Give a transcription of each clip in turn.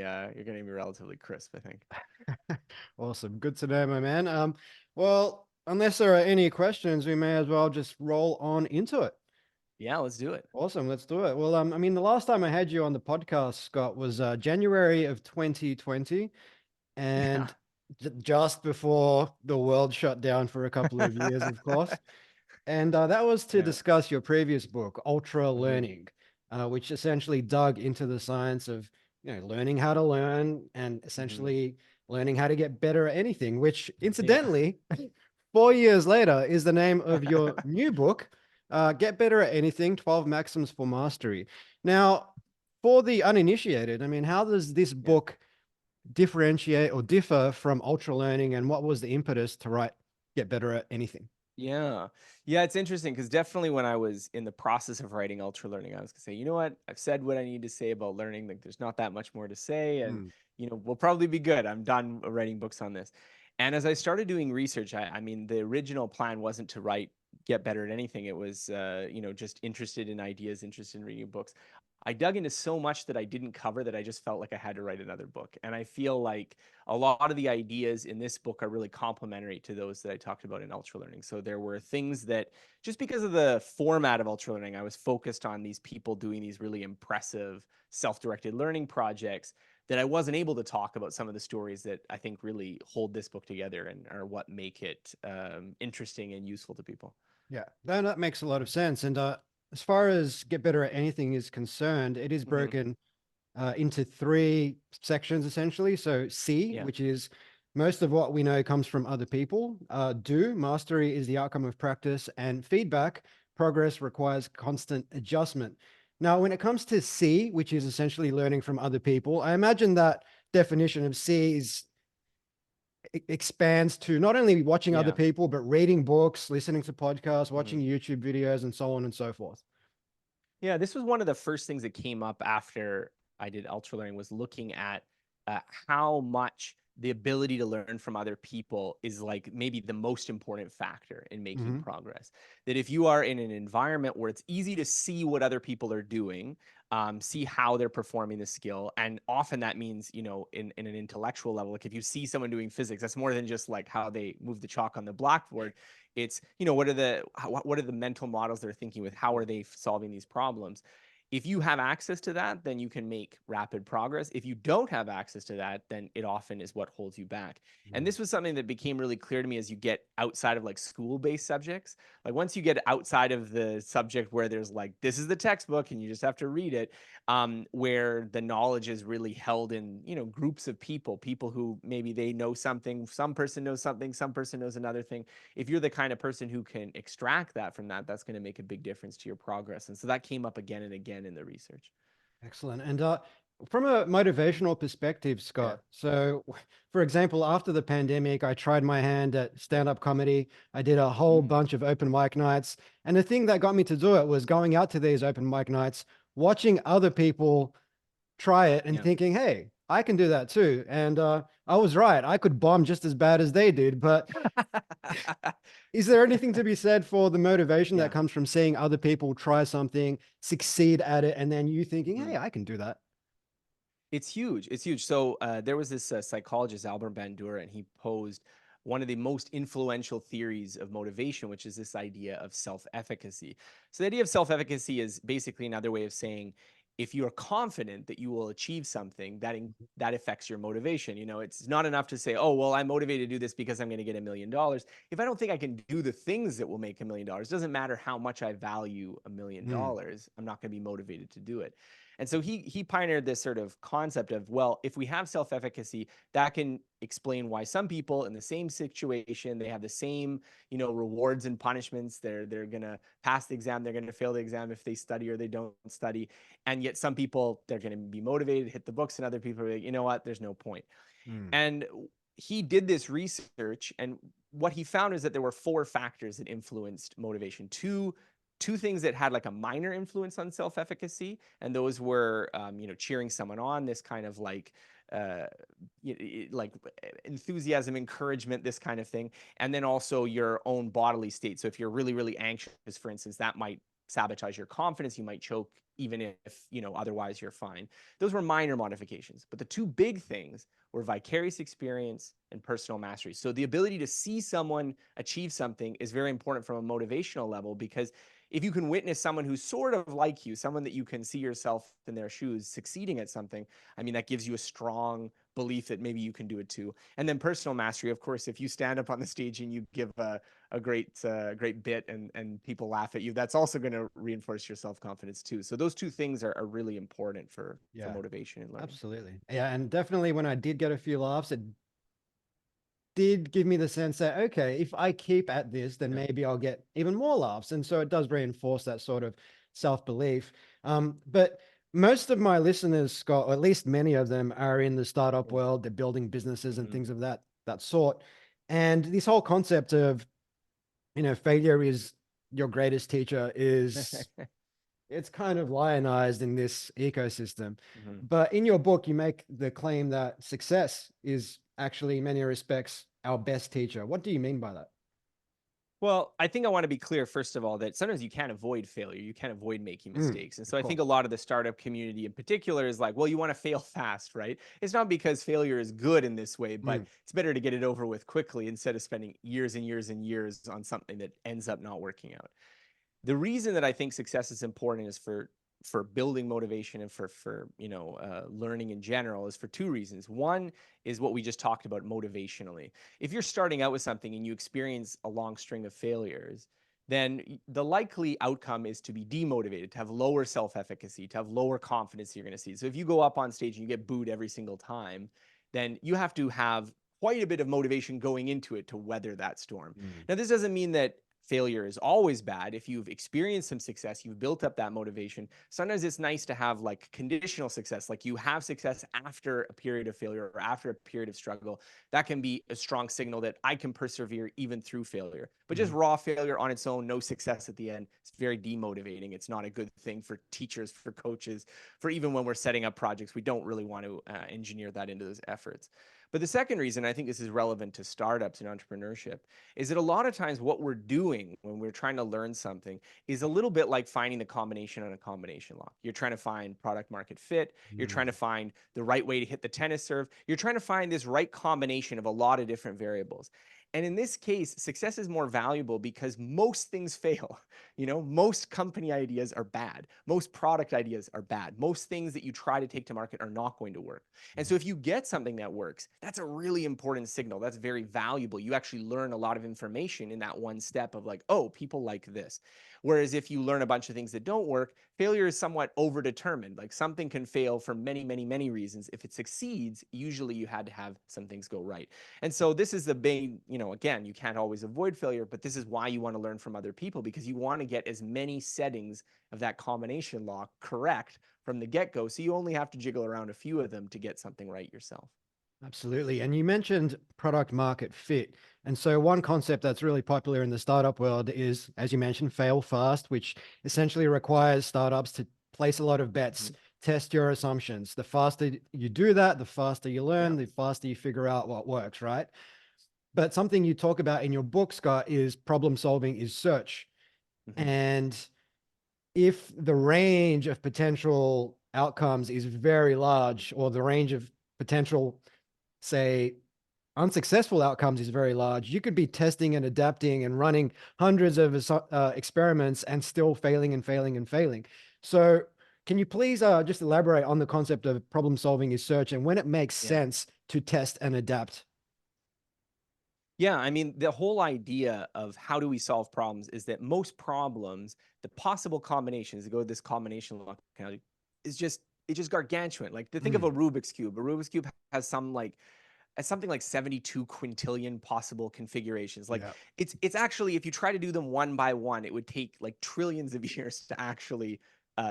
you're getting me relatively crisp, I think. Awesome. Good to know, my man. Well, unless there are any questions, we may as well just roll on into it. Yeah, let's do it. Awesome. Let's do it. Well, I mean, the last time I had you on the podcast, Scott, was January of 2020, Yeah. and just before the world shut down for a couple of years, of course. And that was to Yeah. discuss your previous book, Ultra Hmm. Learning, which essentially dug into the science of learning how to learn and Hmm. essentially learning how to get better at anything. Which, Yeah. incidentally, 4 years later is the name of your new book, Get Better at Anything: 12 Maxims for Mastery. Now, for the uninitiated, I mean, how does this Yeah. book differentiate or differ from Ultra Learning, and what was the impetus to write Get Better at Anything? Yeah. Yeah, it's interesting because definitely when I was in the process of writing Ultra Learning, I was gonna say, you know what? I've said what I need to say about learning. Like there's not that much more to say, and Hmm. we'll probably be good. I'm done writing books on this. And as I started doing research, I mean, the original plan wasn't to write get better at anything. It was just interested in ideas, interested in reading books. I dug into so much that I didn't cover that I just felt like I had to write another book. And I feel like a lot of the ideas in this book are really complementary to those that I talked about in Ultra Learning. So there were things that, just because of the format of Ultra Learning, I was focused on these people doing these really impressive self-directed learning projects, that I wasn't able to talk about some of the stories that I think really hold this book together and are what make it interesting and useful to people. Yeah, that makes a lot of sense. And as far as Get Better at Anything is concerned, it is Hmm. broken into three sections essentially. So C, Yeah. which is most of what we know comes from other people. Do, mastery is the outcome of practice, and feedback, progress requires constant adjustment. Now, when it comes to C, which is essentially learning from other people, I imagine that definition of C is expands to not only watching other Yeah. people, but reading books, listening to podcasts, watching Mhm. YouTube videos, and so on and so forth. Yeah, this was one of the first things that came up after I did ultra learning, was looking at how much the ability to learn from other people is like maybe the most important factor in making Hmm. progress. That if you are in an environment where it's easy to see what other people are doing, see how they're performing the skill, and often that means, in an intellectual level, like if you see someone doing physics, that's more than just like how they move the chalk on the blackboard. It's, what are the mental models they're thinking with? How are they solving these problems? If you have access to that, then you can make rapid progress. If you don't have access to that, then it often is what holds you back. And this was something that became really clear to me as you get outside of like school-based subjects. Like once you get outside of the subject where there's like, this is the textbook and you just have to read it, where the knowledge is really held in, groups of people who maybe they know something, some person knows something, some person knows another thing. If you're the kind of person who can extract that from that, that's going to make a big difference to your progress. And so that came up again and again in the research. Excellent. And from a motivational perspective, Yeah. Scott, so for example, after the pandemic, I tried my hand at stand-up comedy. I did a whole Mm. bunch of open mic nights. And the thing that got me to do it was going out to these open mic nights, watching other people try it and Yeah. thinking, hey, I can do that too. And I was right. I could bomb just as bad as they did. But is there anything to be said for the motivation that Yeah. comes from seeing other people try something, succeed at it, and then you thinking, Mhm. hey, I can do that? It's huge. It's huge. So there was this psychologist, Albert Bandura, and he posed one of the most influential theories of motivation, which is this idea of self-efficacy. So the idea of self-efficacy is basically another way of saying, if you are confident that you will achieve something, that affects your motivation. It's not enough to say, oh, well, I'm motivated to do this because I'm going to get $1 million. If I don't think I can do the things that will make $1 million, it doesn't matter how much I value $1 million. Mm, I'm not going to be motivated to do it. And so he pioneered this sort of concept of, well, if we have self-efficacy, that can explain why some people in the same situation, they have the same, rewards and punishments. They're gonna pass the exam, they're gonna fail the exam if they study or they don't study. And yet some people, they're gonna be motivated, hit the books, and other people are like, you know what, there's no point. mm, And he did this research, and what he found is that there were four factors that influenced motivation. Two things that had like a minor influence on self-efficacy, and those were cheering someone on, this kind of like uh, like enthusiasm, encouragement, this kind of thing, and then also your own bodily state. So if you're really, really anxious, for instance, that might sabotage your confidence. You might choke even if, otherwise you're fine. Those were minor modifications. But the two big things were vicarious experience and personal mastery. So the ability to see someone achieve something is very important from a motivational level, because if you can witness someone who's sort of like you, someone that you can see yourself in their shoes succeeding at something, I mean, that gives you a strong belief that maybe you can do it too. And then personal mastery, of course, if you stand up on the stage and you give a great bit and people laugh at you, that's also going to reinforce your self-confidence too. So those two things are really important for Yeah, motivation and learning. absolutely. Yeah, and definitely when I did get a few laughs, it did give me the sense that, okay, if I keep at this, then Yeah. maybe I'll get even more laughs. And so it does reinforce that sort of self-belief. But most of my listeners, Scott, or at least many of them, are in the startup Yeah. world. They're building businesses and Mhm. things of that sort. And this whole concept of, failure is your greatest teacher is it's kind of lionized in this ecosystem. Mhm. But in your book, you make the claim that success is actually, in many respects, our best teacher. What do you mean by that? Well, I think I want to be clear, first of all, that sometimes you can't avoid failure. You can't avoid making mistakes. And Of so I think a course. lot of the startup community in particular is like, well, you want to fail fast, right? It's not because failure is good in this way, but Mm, it's better to get it over with quickly instead of spending years and years and years on something that ends up not working out. The reason that I think success is important is for building motivation and for learning in general is for two reasons. One is what we just talked about motivationally. If you're starting out with something and you experience a long string of failures, then the likely outcome is to be demotivated, to have lower self-efficacy, to have lower confidence you're going to see. So if you go up on stage and you get booed every single time, then you have to have quite a bit of motivation going into it to weather that storm. mm, Now, this doesn't mean that failure is always bad. If you've experienced some success, you've built up that motivation. Sometimes it's nice to have like conditional success, like you have success after a period of failure or after a period of struggle. That can be a strong signal that I can persevere even through failure. But just mm, raw failure on its own, no success at the end, it's very demotivating. It's not a good thing for teachers, for coaches, for even when we're setting up projects. We don't really want to engineer that into those efforts. But the second reason, I think this is relevant to startups and entrepreneurship, is that a lot of times what we're doing when we're trying to learn something is a little bit like finding the combination on a combination lock. You're trying to find product market fit. You're trying to mm, find the right way to hit the tennis serve. You're trying to find this right combination of a lot of different variables. And in this case, success is more valuable because most things fail. Most company ideas are bad. Most product ideas are bad. Most things that you try to take to market are not going to work. And so mm. if you get something that works, that's a really important signal. That's very valuable. You actually learn a lot of information in that one step of like, oh, people like this. Whereas if you learn a bunch of things that don't work, failure is somewhat overdetermined. Like something can fail for many, many, many reasons. If it succeeds, usually you had to have some things go right. And so this is the main, again, you can't always avoid failure, but this is why you want to learn from other people, because you want to get as many settings of that combination lock correct from the get-go. So you only have to jiggle around a few of them to get something right yourself. Absolutely. And you mentioned product market fit. And so one concept that's really popular in the startup world is, as you mentioned, fail fast, which essentially requires startups to place a lot of bets, Mhm. test your assumptions. The faster you do that, the faster you Yeah. learn, the faster you figure out what works, right? But something you talk about in your book, Scott, is problem solving is search. Mhm. And if the range of potential outcomes is very large, or the range of potential, say, unsuccessful outcomes is very large, you could be testing and adapting and running hundreds of experiments and still failing and failing and failing. So can you please just elaborate on the concept of problem solving is search and when it makes Yeah. sense to test and adapt? Yeah, I mean, the whole idea of how do we solve problems is that most problems, the possible combinations to go with this combination lock is just it's just gargantuan. Like to think of Mm, a Rubik's cube. A Rubik's cube has something like 72 quintillion possible configurations. Like yeah. it's actually, if you try to do them one by one, it would take like trillions of years to actually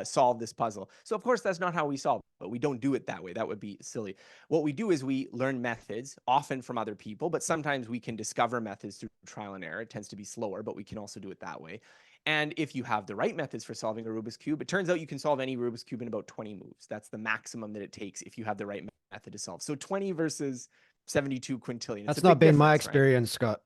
solve this puzzle. So of course that's not how we solve, but we don't do it that way. That would be silly. What we do is we learn methods, often from other people, but sometimes we can discover methods through trial and error. It tends to be slower, but we can also do it that way. And if you have the right methods for solving a Rubik's Cube, it turns out you can solve any Rubik's Cube in about 20 moves. That's the maximum that it takes if you have the right method to solve. So 20 versus 72 quintillion. It's a That's not big been my difference, right? experience, Scott.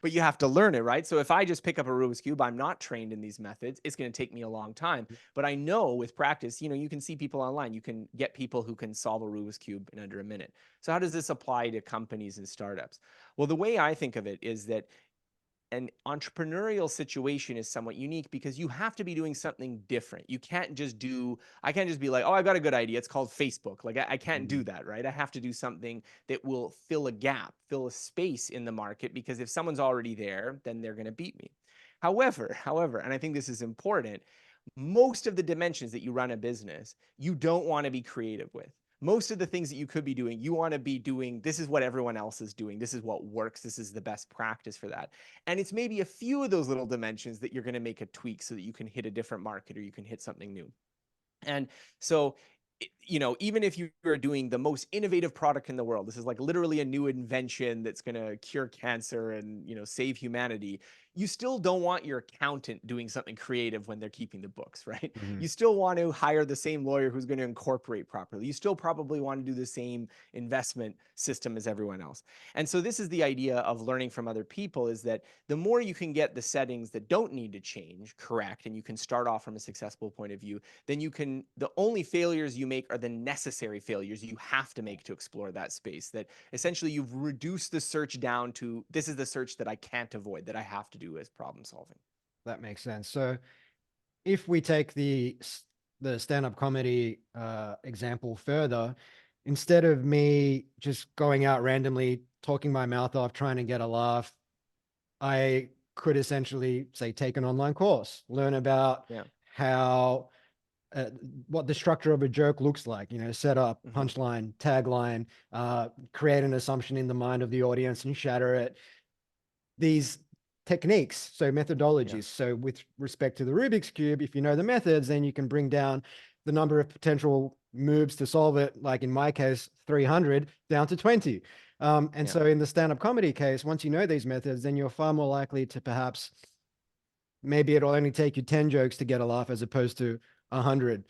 but you have to learn it, right? So if I just pick up a Rubik's Cube, I'm not trained in these methods. It's going to take me a long time. But I know with practice, you can see people online. You can get people who can solve a Rubik's Cube in under a minute. So how does this apply to companies and startups? Well, the way I think of it is that an entrepreneurial situation is somewhat unique because you have to be doing something different. I can't just be like, oh, I've got a good idea. It's called Facebook. Like, I can't do Mhm. that, right? I have to do something that will fill a gap, fill a space in the market, because if someone's already there, then they're going to beat me. However, and I think this is important, most of the dimensions that you run a business, you don't want to be creative with. Most of the things that you could be doing, you want to be doing, this is what everyone else is doing. This is what works. This is the best practice for that. And it's maybe a few of those little dimensions that you're going to make a tweak so that you can hit a different market or you can hit something new. And so, even if you're doing the most innovative product in the world, this is like literally a new invention that's going to cure cancer and, save humanity. You still don't want your accountant doing something creative when they're keeping the books, right? Mhm. You still want to hire the same lawyer who's going to incorporate properly. You still probably want to do the same investment system as everyone else. And so this is the idea of learning from other people, is that the more you can get the settings that don't need to change correct, and you can start off from a successful point of view, then the only failures you make are the necessary failures you have to make to explore that space. That essentially you've reduced the search down to, this is the search that I can't avoid, that I have to do as problem solving. That makes sense. So if we take the stand-up comedy example further, instead of me just going out randomly, talking my mouth off, trying to get a laugh, I could essentially say take an online course, learn about Yeah. how what the structure of a joke looks like, setup, Hmm. punchline, tagline, create an assumption in the mind of the audience and shatter it. These techniques, so Yeah. methodologies. So with respect to the Rubik's Cube, if you know the methods, then you can bring down the number of potential moves to solve it, like in my case, 300 down to 20. And Yeah. so in the stand-up comedy case, once you know these methods, then you're far more likely to perhaps, maybe it'll only take you 10 jokes to get a laugh as opposed to 100.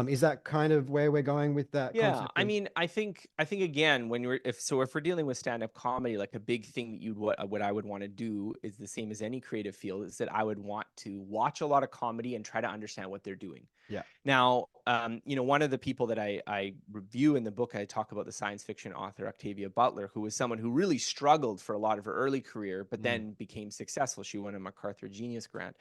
Is that kind of where we're going with that Yeah, concept I of? mean, I think again, if we're dealing with stand-up comedy, like a big thing that what I would want to do is the same as any creative field, is that I would want to watch a lot of comedy and try to understand what they're doing. Yeah. Now, one of the people that I review in the book, I talk about the science fiction author Octavia Butler, who was someone who really struggled for a lot of her early career, but Mm, then became successful. She won a MacArthur Genius Grant.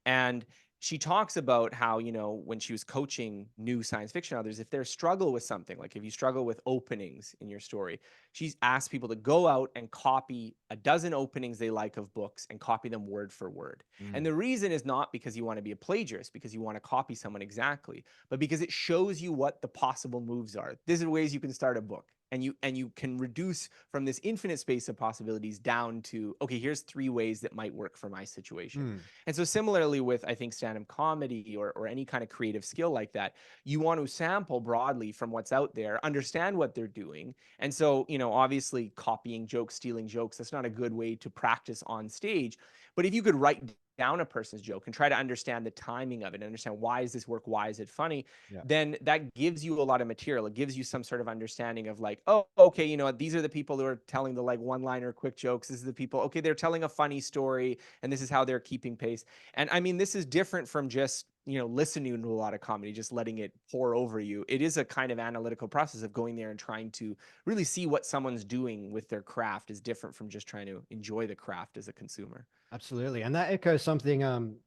And she talks about how, when she was coaching new science fiction authors, if they struggle with something, like if you struggle with openings in your story, she's asked people to go out and copy a dozen openings they like of books and copy them word for word. And mm, the reason is not because you want to be a plagiarist, because you want to copy someone exactly, but because it shows you what the possible moves are. These are ways you can start a book. And you can reduce from this infinite space of possibilities down to, okay, here's 3 ways that might work for my situation. mm. And so similarly with, I think, stand-up comedy or any kind of creative skill like that, you want to sample broadly from what's out there, understand what they're doing. And so, obviously copying jokes, stealing jokes, that's not a good way to practice on stage. But if you could write down a person's joke and try to understand the timing of it and understand, why does this work? Why is it funny? Yeah. Then that gives you a lot of material. It gives you some sort of understanding of like, oh, okay, these are the people who are telling the like one-liner quick jokes. This is the people, okay, they're telling a funny story and this is how they're keeping pace. And I mean, this is different from just, listening to a lot of comedy, just letting it pour over you. It is a kind of analytical process of going there and trying to really see what someone's doing with their craft, is different from just trying to enjoy the craft as a consumer. Absolutely. And that echoes something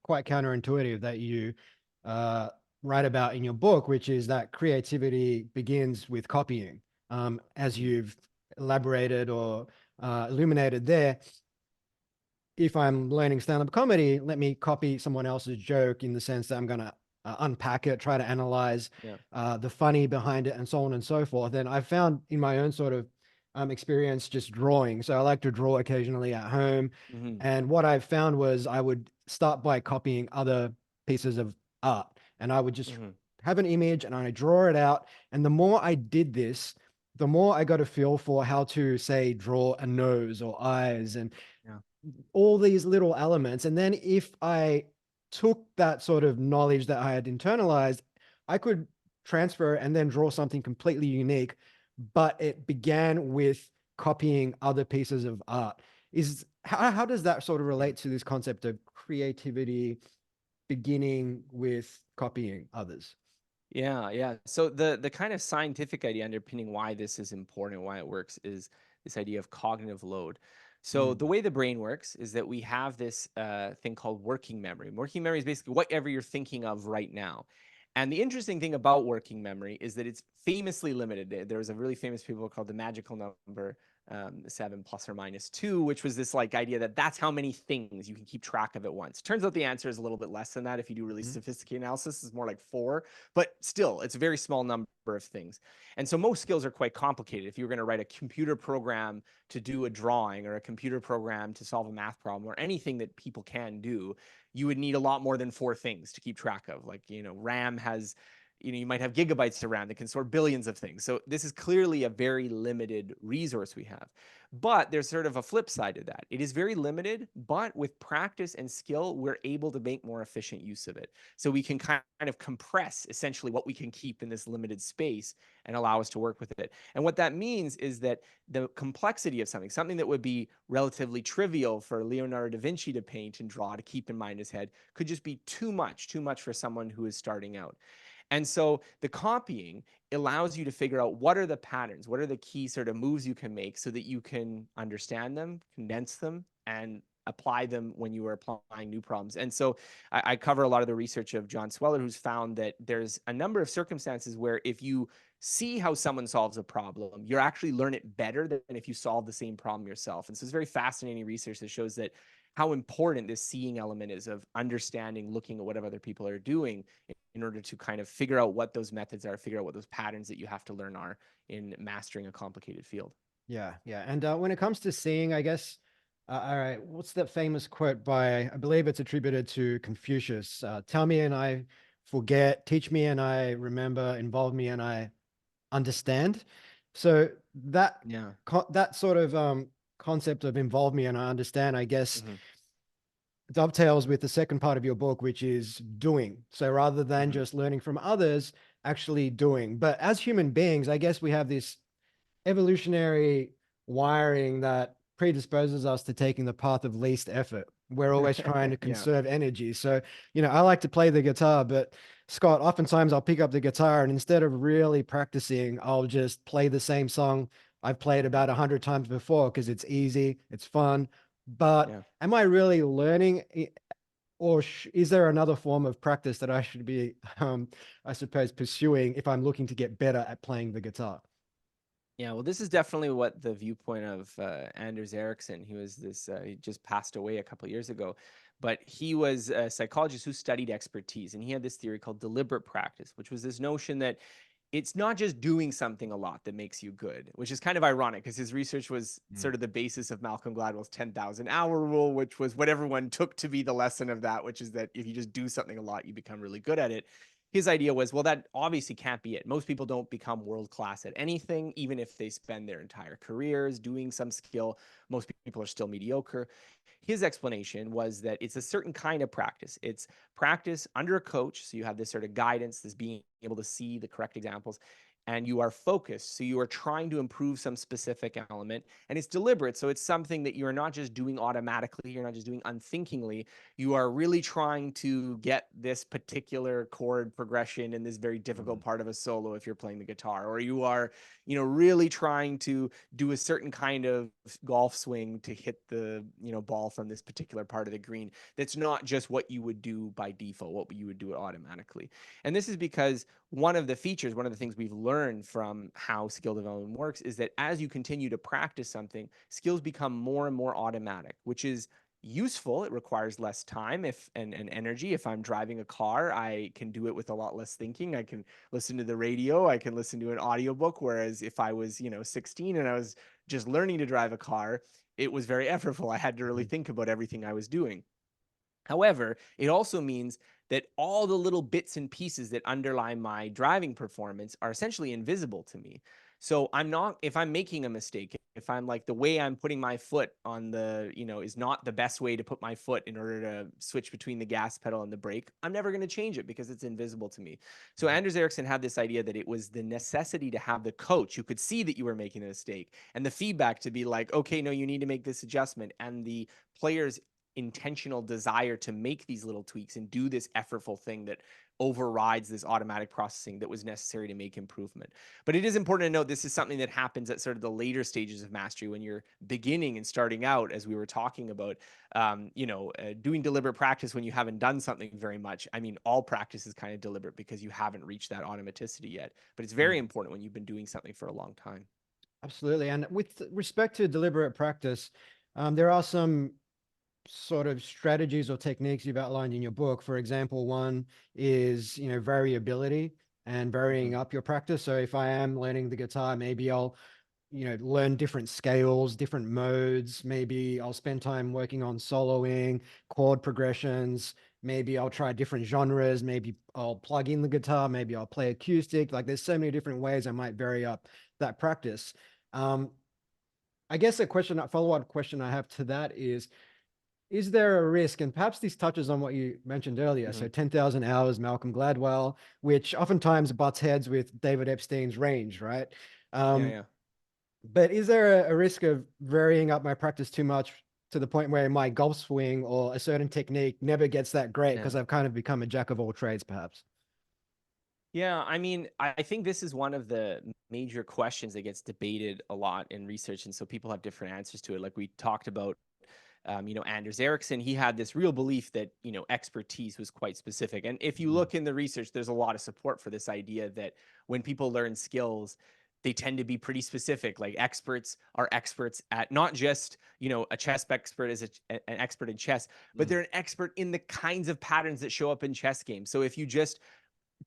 quite counterintuitive that you uh, write about in your book, which is that creativity begins with copying. As Mhm. you've elaborated or illuminated there, if I'm learning stand-up comedy, let me copy someone else's joke in the sense that I'm going to unpack it, try to analyze Yeah. the funny behind it, and so on and so forth. And I've found in my own sort of experience just drawing. So I like to draw occasionally at home. Hmm. And what I've found was I would start by copying other pieces of art, and I would just Hmm. have an image and I draw it out. And the more I did this, the more I got a feel for how to, say, draw a nose or eyes and Yeah. all these little elements. And then if I took that sort of knowledge that I had internalized, I could transfer and then draw something completely unique. But it began with copying other pieces of art. Is how does that sort of Yeah. relate to this concept of creativity beginning with copying others? Yeah, yeah. So the kind of scientific idea underpinning why this is important, why it works, is this idea of cognitive load. So the Mm, way the brain works is that we have this thing called working memory. Working memory is basically whatever you're thinking of right now. And the interesting thing about working memory is that it's famously limited. There was a really famous people called the magical number, 7 ± 2, which was this like idea that that's how many things you can keep track of at once. Turns out the answer is a little bit less than that. If you do really mhm, sophisticated analysis, it's more like 4, but still, it's a very small number of things. And so most skills are quite complicated. If you were going to write a computer program to do a drawing or a computer program to solve a math problem or anything that people can do, you would need a lot more than 4 things to keep track of. Like, RAM has, you might have gigabytes of RAM that can store billions of things. So this is clearly a very limited resource we have. But there's sort of a flip side to that. It is very limited, but with practice and skill, we're able to make more efficient use of it. So we can kind of compress essentially what we can keep in this limited space and allow us to work with it. And what that means is that the complexity of something that would be relatively trivial for Leonardo da Vinci to paint and draw to keep in mind in his head, could just be too much for someone who is starting out. And so the copying allows you to figure out what are the patterns, what are the key sort of moves you can make so that you can understand them, condense them, and apply them when you are applying new problems. And so I cover a lot of the research of John Sweller, who's found that there's a number of circumstances where if you see how someone solves a problem, you actually learn it better than if you solve the same problem yourself. And so it's very fascinating research that shows that how important this seeing element is of understanding, looking at what other people are doing in order to kind of figure out what those methods are, figure out what those patterns that you have to learn are in mastering a complicated field. yeah, yeah. And when it comes to seeing, I guess, all right, what's that famous quote by, I believe it's attributed to Confucius? Tell me and I forget, teach me and I remember, involve me and I understand. So that Yeah. that sort of concept of involve me and I understand, I guess, Hmm. dovetails with the second part of your book, which is doing. So rather than Hmm. just learning from others, actually doing. But as human beings, I guess we have this evolutionary wiring that predisposes us to taking the path of least effort. We're always trying to Yeah. conserve energy. So, I like to play the guitar, but Scott, oftentimes I'll pick up the guitar and instead of really practicing, I'll just play the same song I've played about 100 times before because it's easy, it's fun. But Yeah. am I really learning? Or is there another form of practice that I should be, I suppose, pursuing if I'm looking to get better at playing the guitar? Yeah, well, this is definitely what the viewpoint of Anders Ericsson. He was this. He just passed away a couple of years ago, but he was a psychologist who studied expertise, and he had this theory called deliberate practice, which was this notion that it's not just doing something a lot that makes you good, which is kind of ironic because his research was Mm, sort of the basis of Malcolm Gladwell's 10,000 hour rule, which was what everyone took to be the lesson of that, which is that if you just do something a lot, you become really good at it. His idea was, well, that obviously can't be it. Most people don't become world class at anything, even if they spend their entire careers doing some skill. Most people are still mediocre. His explanation was that it's a certain kind of practice. It's practice under a coach. So you have this sort of guidance, this being able to see the correct examples, and you are focused. So you are trying to improve some specific element, and it's deliberate. So it's something that you're not just doing automatically, you're not just doing unthinkingly. You are really trying to get this particular chord progression in this very difficult mm, part of a solo if you're playing the guitar, or you are, really trying to do a certain kind of golf swing to hit the, ball from this particular part of the green. That's not just what you would do by default, what you would do it automatically. And this is because one of the features, one of the things we've learned from how skill development works is that as you continue to practice something, skills become more and more automatic, which is useful. It requires less time and energy. If I'm driving a car, I can do it with a lot less thinking. I can listen to the radio, I can listen to an audiobook. Whereas if I was, 16 and I was just learning to drive a car, it was very effortful. I had to really mm, think about everything I was doing. However, it also means that all the little bits and pieces that underlie my driving performance are essentially invisible to me. So I'm not, if I'm making a mistake, if I'm like the way I'm putting my foot on the, is not the best way to put my foot in order to switch between the gas pedal and the brake, I'm never going to change it because it's invisible to me. So Anders Ericsson had this idea that it was the necessity to have the coach who could see that you were making a mistake and the feedback to be like, okay, no, you need to make this adjustment. And the player's intentional desire to make these little tweaks and do this effortful thing that overrides this automatic processing that was necessary to make improvement. But it is important to note this is something that happens at sort of the later stages of mastery when you're beginning and starting out, as we were talking about, doing deliberate practice when you haven't done something very much. I mean, all practice is kind of deliberate because you haven't reached that automaticity yet. But it's very Mm. important when you've been doing something for a long time. Absolutely. And with respect to deliberate practice, there are some sort of strategies or techniques you've outlined in your book. For example, one is, variability and varying Mm-hmm. up your practice. So if I am learning the guitar, maybe I'll, learn different scales, different modes. Maybe I'll spend time working on soloing, chord progressions. Maybe I'll try different genres. Maybe I'll plug in the guitar. Maybe I'll play acoustic. Like there's so many different ways I might vary up that practice. Um, I guess a follow-up question I have to that is there a risk, and perhaps this touches on what you mentioned earlier, Mm-hmm. so 10,000 hours, Malcolm Gladwell, which oftentimes butts heads with David Epstein's range, right? Yeah, Um, yeah. but is there a risk of varying up my practice too much to the point where my golf swing or a certain technique never gets that great Yeah. because I've kind of become a jack of all trades, perhaps? Yeah, I mean, I think this is one of the major questions that gets debated a lot in research, and so people have different answers to it. Like we talked about, Anders Ericsson, he had this real belief that expertise was quite specific. And if you Mm, look in the research, there's a lot of support for this idea that when people learn skills, they tend to be pretty specific. Like experts are experts at not just a chess expert is an expert in chess, but mm, they're an expert in the kinds of patterns that show up in chess games. So if you just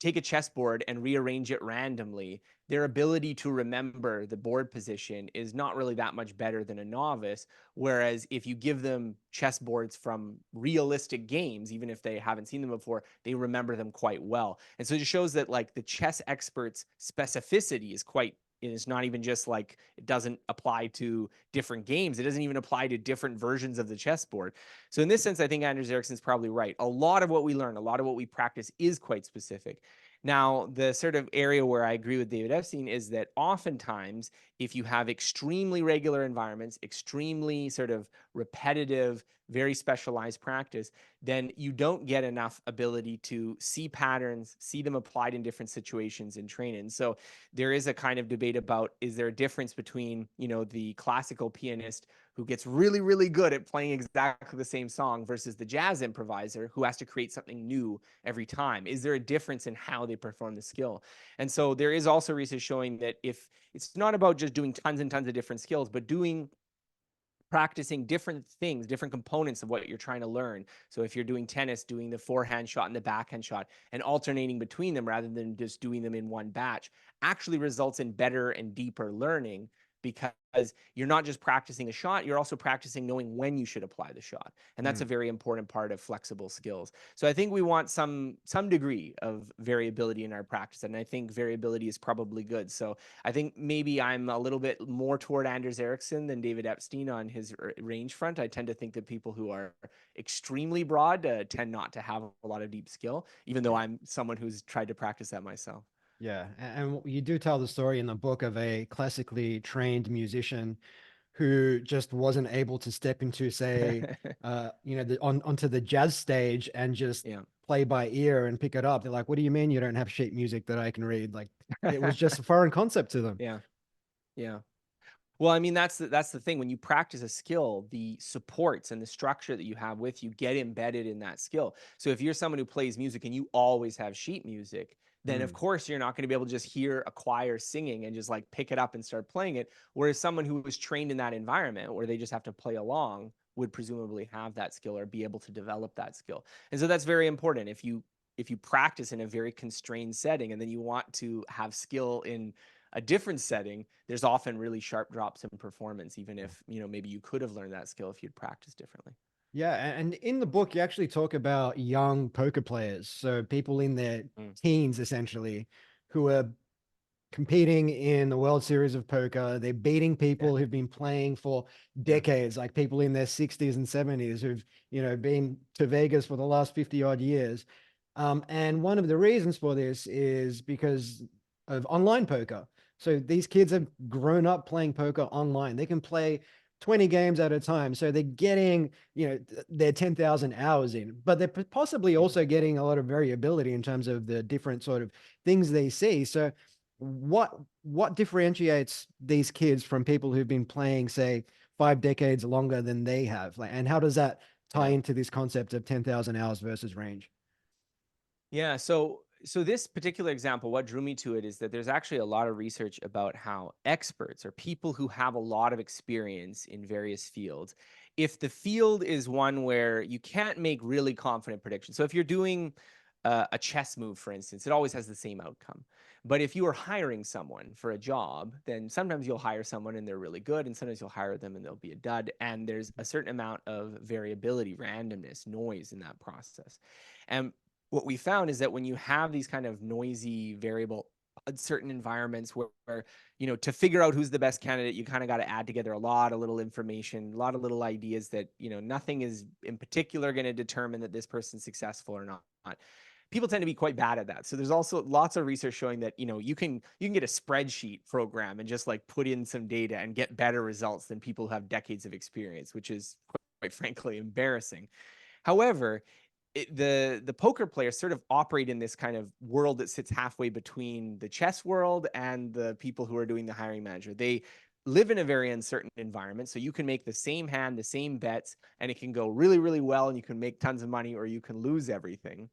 take a chessboard and rearrange it randomly, their ability to remember the board position is not really that much better than a novice. Whereas if you give them chessboards from realistic games, even if they haven't seen them before, they remember them quite well. And so it just shows that like the chess expert's specificity is quite, and it's not even just like it doesn't apply to different games. It doesn't even apply to different versions of the chessboard. So in this sense, I think Anders Ericsson's probably right. A lot of what we learn, a lot of what we practice is quite specific. Now, the sort of area where I agree with David Epstein is that oftentimes, if you have extremely regular environments, extremely sort of repetitive, very specialized practice, then you don't get enough ability to see patterns, see them applied in different situations in training. So there is a kind of debate about, is there a difference between, the classical pianist who gets really, really good at playing exactly the same song versus the jazz improviser who has to create something new every time? Is there a difference in how they perform the skill? And so there is also research showing that if it's not about just doing tons and tons of different skills, but practicing different things, different components of what you're trying to learn. So if you're doing tennis, doing the forehand shot and the backhand shot and alternating between them rather than just doing them in one batch actually results in better and deeper learning because you're not just practicing a shot, you're also practicing knowing when you should apply the shot. And that's a mm. very important part of flexible skills. So I think we want some degree of variability in our practice. And I think variability is probably good. So I think maybe I'm a little bit more toward Anders Ericsson than David Epstein on his range front. I tend to think that people who are extremely broad tend not to have a lot of deep skill, even though Yeah. I'm someone who's tried to practice that myself. Yeah. And you do tell the story in the book of a classically trained musician who just wasn't able to step into, say, onto the jazz stage and just Yeah. play by ear and pick it up. They're like, "What do you mean you don't have sheet music that I can read?" Like it was just a foreign concept to them. Yeah. Yeah. Well, I mean, that's the thing. When you practice a skill, the supports and the structure that you have with you get embedded in that skill. So if you're someone who plays music and you always have sheet music, then of Mm, course you're not going to be able to just hear a choir singing and just like pick it up and start playing it. Whereas someone who was trained in that environment where they just have to play along would presumably have that skill or be able to develop that skill. And so that's very important. If you practice in a very constrained setting and then you want to have skill in a different setting, there's often really sharp drops in performance, even yeah. if, maybe you could have learned that skill if you'd practiced differently. Yeah, and in the book, you actually talk about young poker players, so people in their Mm. teens essentially, who are competing in the World Series of Poker. They're beating Yeah. people who've been playing for Yeah. decades, like people in their 60s and 70s who've, been to Vegas for the last 50 odd years. And one of the reasons for this is because of online poker. So these kids have grown up playing poker online. They can play 20 games at a time. So they're getting, their 10,000 hours in, but they're possibly Yeah. also getting a lot of variability in terms of the different sort of things they see. So what differentiates these kids from people who've been playing, say, 5 decades longer than they have? Like, and how does that tie Yeah. into this concept of 10,000 hours versus range? Yeah, so this particular example, what drew me to it is that there's actually a lot of research about how experts or people who have a lot of experience in various fields, if the field is one where you can't make really confident predictions. So if you're doing a chess move, for instance, it always has the same outcome. But if you are hiring someone for a job, then sometimes you'll hire someone and they're really good, and sometimes you'll hire them and they'll be a dud. And there's a certain amount of variability, randomness, noise in that process. And what we found is that when you have these kind of noisy, variable, uncertain environments where to figure out who's the best candidate, you kind of got to add together a lot of little information, a lot of little ideas that nothing is in particular going to determine that this person's successful or not. People tend to be quite bad at that. So there's also lots of research showing that you can get a spreadsheet program and just like put in some data and get better results than people who have decades of experience, which is quite frankly embarrassing. However, the poker players sort of operate in this kind of world that sits halfway between the chess world and the people who are doing the hiring manager. They live in a very uncertain environment, so you can make the same hand, the same bets, and it can go really, really well, and you can make tons of money, or you can lose everything.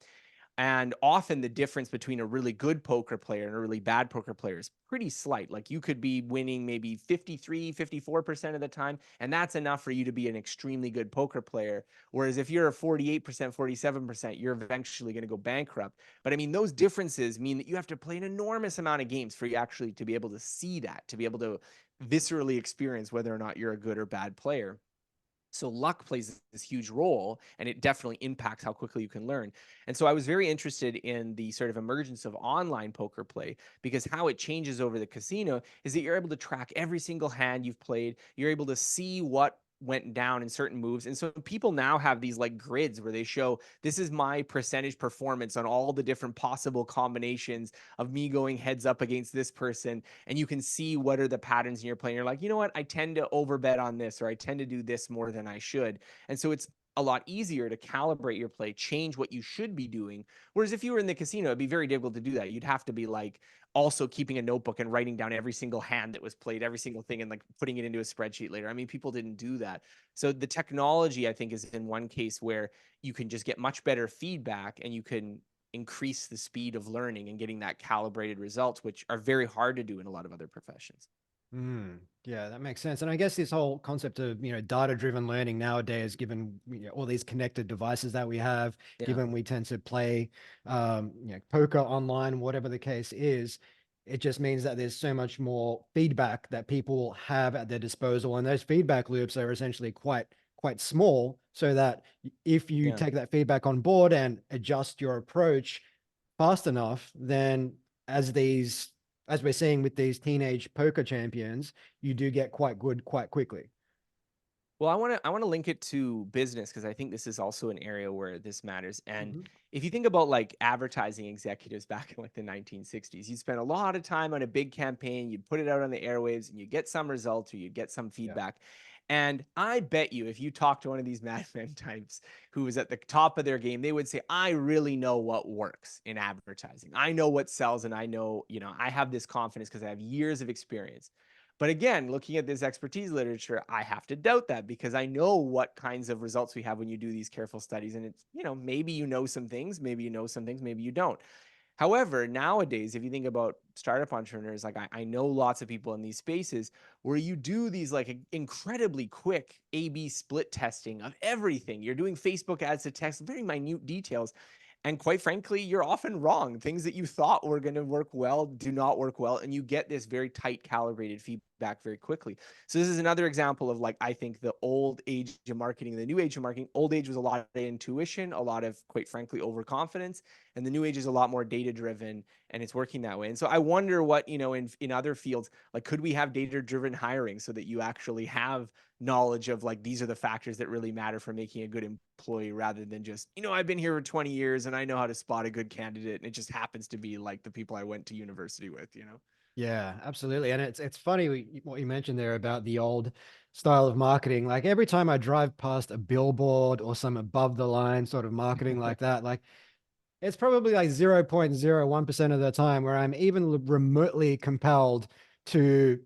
And often the difference between a really good poker player and a really bad poker player is pretty slight. Like you could be winning maybe 53, 54% of the time, and that's enough for you to be an extremely good poker player. Whereas if you're a 48%, 47%, you're eventually going to go bankrupt. But I mean, those differences mean that you have to play an enormous amount of games for you actually to be able to see that, to be able to viscerally experience whether or not you're a good or bad player. So luck plays this huge role, and it definitely impacts how quickly you can learn. And so I was very interested in the sort of emergence of online poker play, because how it changes over the casino is that you're able to track every single hand you've played. You're able to see what went down in certain moves. And so people now have these like grids where they show this is my percentage performance on all the different possible combinations of me going heads up against this person, and you can see what are the patterns in your play. And you're like, you know what, I tend to overbet on this, or I tend to do this more than I should. And so it's a lot easier to calibrate your play, change what you should be doing. Whereas if you were in the casino, it'd be very difficult to do that. You'd have to be like also keeping a notebook and writing down every single hand that was played, every single thing, and like putting it into a spreadsheet later. I mean, people didn't do that. So the technology, I think, is in one case where you can just get much better feedback, and you can increase the speed of learning and getting that calibrated results, which are very hard to do in a lot of other professions. Yeah, that makes sense. And I guess this whole concept of, data-driven learning nowadays, given all these connected devices that we have, Yeah. given we tend to play, poker online, whatever the case is, it just means that there's so much more feedback that people have at their disposal, and those feedback loops are essentially quite small, so that if you Yeah. take that feedback on board and adjust your approach fast enough, then as these as we're seeing with these teenage poker champions, you do get quite good quite quickly. Well, I want to link it to business, because I think this is also an area where this matters. And Mhm. if you think about like advertising executives back in like the 1960s, you'd spend a lot of time on a big campaign, you'd put it out on the airwaves, and you get some results or you'd get some Yeah. feedback. And I bet you if you talk to one of these madman types who was at the top of their game, they would say, I really know what works in advertising. I know what sells, and I know, I have this confidence because I have years of experience. But again, looking at this expertise literature, I have to doubt that, because I know what kinds of results we have when you do these careful studies. And it's, maybe you know some things, maybe you know some things, maybe you don't. However, nowadays, if you think about startup entrepreneurs, like I know lots of people in these spaces where you do these like incredibly quick A/B split testing of everything. You're doing Facebook ads to text, very minute details. And quite frankly, you're often wrong. Things that you thought were going to work well do not work well. And you get this very tight calibrated feedback feedback very quickly. So this is another example of like, I think the old age of marketing, the new age of marketing. Old age was a lot of intuition, a lot of, quite frankly, overconfidence, and the new age is a lot more data driven, and it's working that way. And so I wonder what, in other fields, like, could we have data driven hiring so that you actually have knowledge of like, these are the factors that really matter for making a good employee, rather than just, I've been here for 20 years and I know how to spot a good candidate, and it just happens to be like the people I went to university with. Yeah, absolutely. And it's funny what you mentioned there about the old style of marketing. Like every time I drive past a billboard or some above the line sort of marketing like that, like it's probably like 0.01% of the time where I'm even remotely compelled to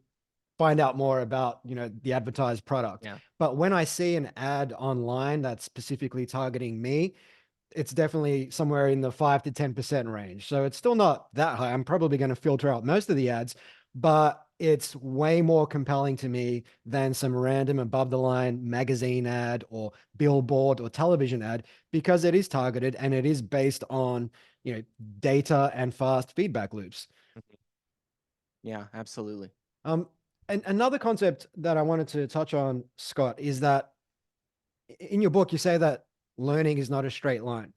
find out more about, the advertised product. Yeah. But when I see an ad online that's specifically targeting me, it's definitely somewhere in the 5 to 10% range. So it's still not that high. I'm probably going to filter out most of the ads, but it's way more compelling to me than some random above the line magazine ad or billboard or television ad, because it is targeted and it is based on, data and fast feedback loops. Yeah, absolutely. Um, and another concept that I wanted to touch on, Scott, is that in your book, you say that learning is not a straight line.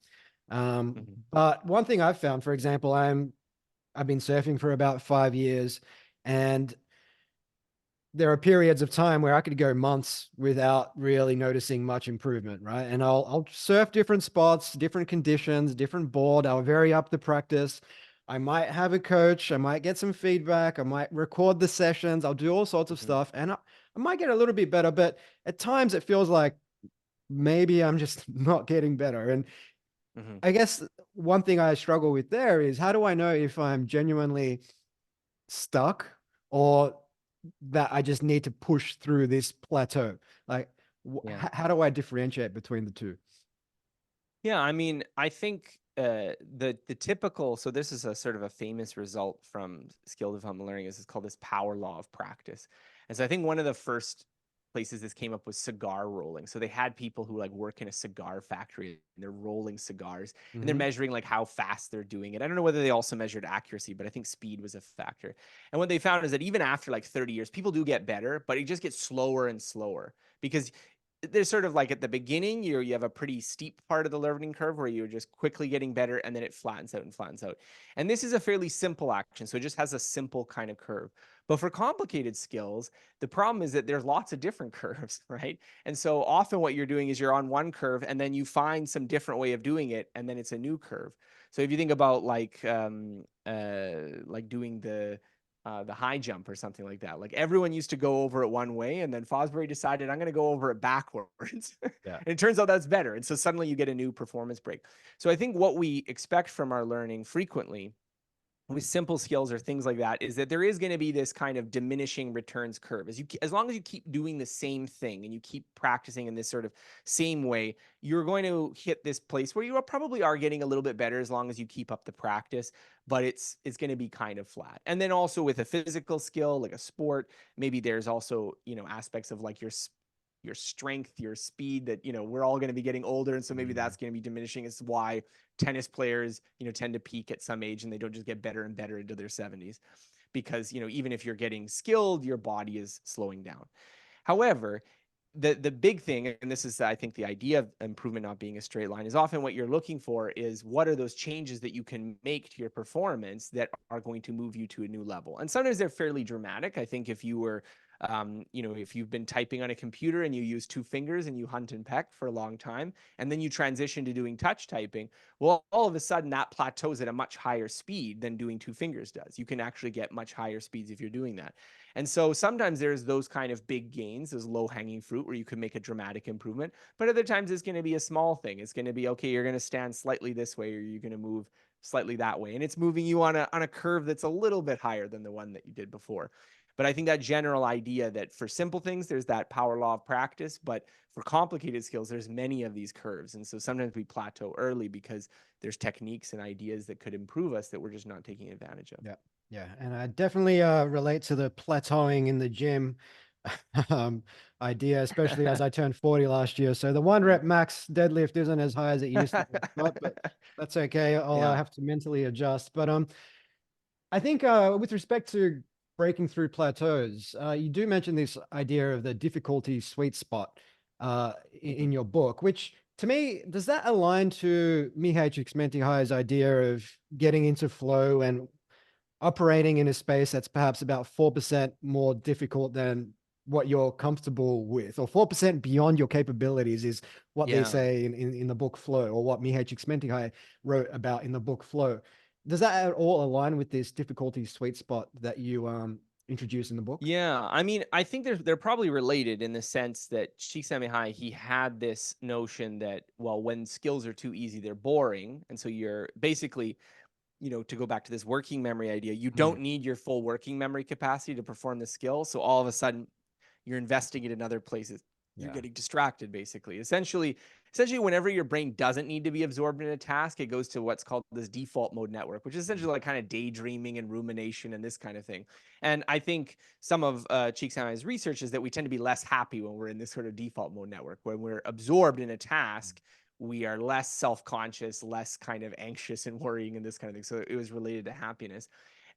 Mhm. But one thing I've found, for example, I've been surfing for about 5 years, and there are periods of time where I could go months without really noticing much improvement, right? And I'll surf different spots, different conditions, different board. I'll vary up the practice. I might have a coach. I might get some feedback. I might record the sessions. I'll do all sorts of Mhm. stuff, and I might get a little bit better. But at times, it feels like maybe I'm just not getting better. And Mhm. I guess one thing I struggle with there is, how do I know if I'm genuinely stuck or that I just need to push through this plateau? Like, Yeah. how do I differentiate between the two? Yeah, I mean, I think the typical, so this is a sort of a famous result from skill development learning, is it's called this power law of practice. And so I think one of the first places this came up was cigar rolling. So they had people who like work in a cigar factory and they're rolling cigars and they're Hmm. measuring like how fast they're doing it. I don't know whether they also measured accuracy, but I think speed was a factor. And what they found is that even after like 30 years, people do get better, but it just gets slower and slower, because there's sort of like at the beginning, you have a pretty steep part of the learning curve where you're just quickly getting better, and then it flattens out and flattens out. And this is a fairly simple action, so it just has a simple kind of curve. But for complicated skills, the problem is that there's lots of different curves, right? And so often what you're doing is you're on one curve and then you find some different way of doing it, and then it's a new curve. So if you think about like doing the high jump or something like that. Like everyone used to go over it one way, and then Fosbury decided, I'm going to go over it backwards. And Yeah. it turns out that's better. And so suddenly you get a new performance break. So I think what we expect from our learning frequently with simple skills or things like that is that there is going to be this kind of diminishing returns curve. As long as you keep doing the same thing and you keep practicing in this sort of same way, you're going to hit this place where you probably are getting a little bit better as long as you keep up the practice, but it's going to be kind of flat. And then also with a physical skill like a sport, maybe there's also, aspects of like your strength, your speed that, we're all going to be getting older. And so maybe Mm. that's going to be diminishing. It's why tennis players, tend to peak at some age and they don't just get better and better into their 70s, because, even if you're getting skilled, your body is slowing down. However, the big thing, and this is I think the idea of improvement not being a straight line, is often what you're looking for is what are those changes that you can make to your performance that are going to move you to a new level. And sometimes they're fairly dramatic. I think if you were if you've been typing on a computer and you use two fingers and you hunt and peck for a long time, and then you transition to doing touch typing, well, all of a sudden that plateaus at a much higher speed than doing two fingers does. You can actually get much higher speeds if you're doing that. And so sometimes there's those kind of big gains, those low hanging fruit where you can make a dramatic improvement. But other times it's going to be a small thing. It's going to be, okay, you're going to stand slightly this way or you're going to move slightly that way. And it's moving you on a curve that's a little bit higher than the one that you did before. But I think that general idea that for simple things, there's that power law of practice, but for complicated skills, there's many of these curves. And so sometimes we plateau early because there's techniques and ideas that could improve us that we're just not taking advantage of. Yeah. Yeah. And I definitely relate to the plateauing in the gym um, idea, especially as I turned 40 last year. So the one Yeah. rep max deadlift isn't as high as it used to be, Scott, but that's okay. I'll Yeah. have to mentally adjust. But I think with respect to breaking through plateaus, you do mention this idea of the difficulty sweet spot in your book, which to me, does that align to Mihaly Csikszentmihalyi's idea of getting into flow and operating in a space that's perhaps about 4% more difficult than what you're comfortable with, or 4% beyond your capabilities is what they Yeah. say in the book Flow, or what Mihaly Csikszentmihalyi wrote about in the book Flow. Does that at all align with this difficulty sweet spot that you introduce in the book? Yeah, I mean, I think they're probably related in the sense that Csikszentmihalyi, he had this notion that, well, when skills are too easy, they're boring, and so you're basically, to go back to this working memory idea, you Mm, don't need your full working memory capacity to perform the skill. So all of a sudden, you're investing it in other places. You're yeah. getting distracted, basically. Essentially, whenever your brain doesn't need to be absorbed in a task, it goes to what's called this default mode network, which is Mm, essentially like kind of daydreaming and rumination and this kind of thing. And I think some of Csikszentmihalyi's research is that we tend to be less happy when we're in this sort of default mode network. When we're absorbed in a task, we are less self-conscious, less kind of anxious and worrying and this kind of thing. So it was related to happiness.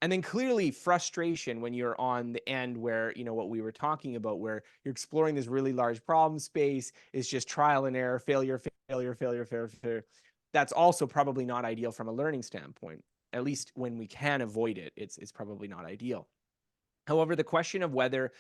And then clearly frustration when you're on the end where, what we were talking about, where you're exploring this really large problem space, is just trial and error, failure, failure, failure, failure, failure. That's also probably not ideal from a learning standpoint. At least when we can avoid it, it's probably not ideal. However, the question of whether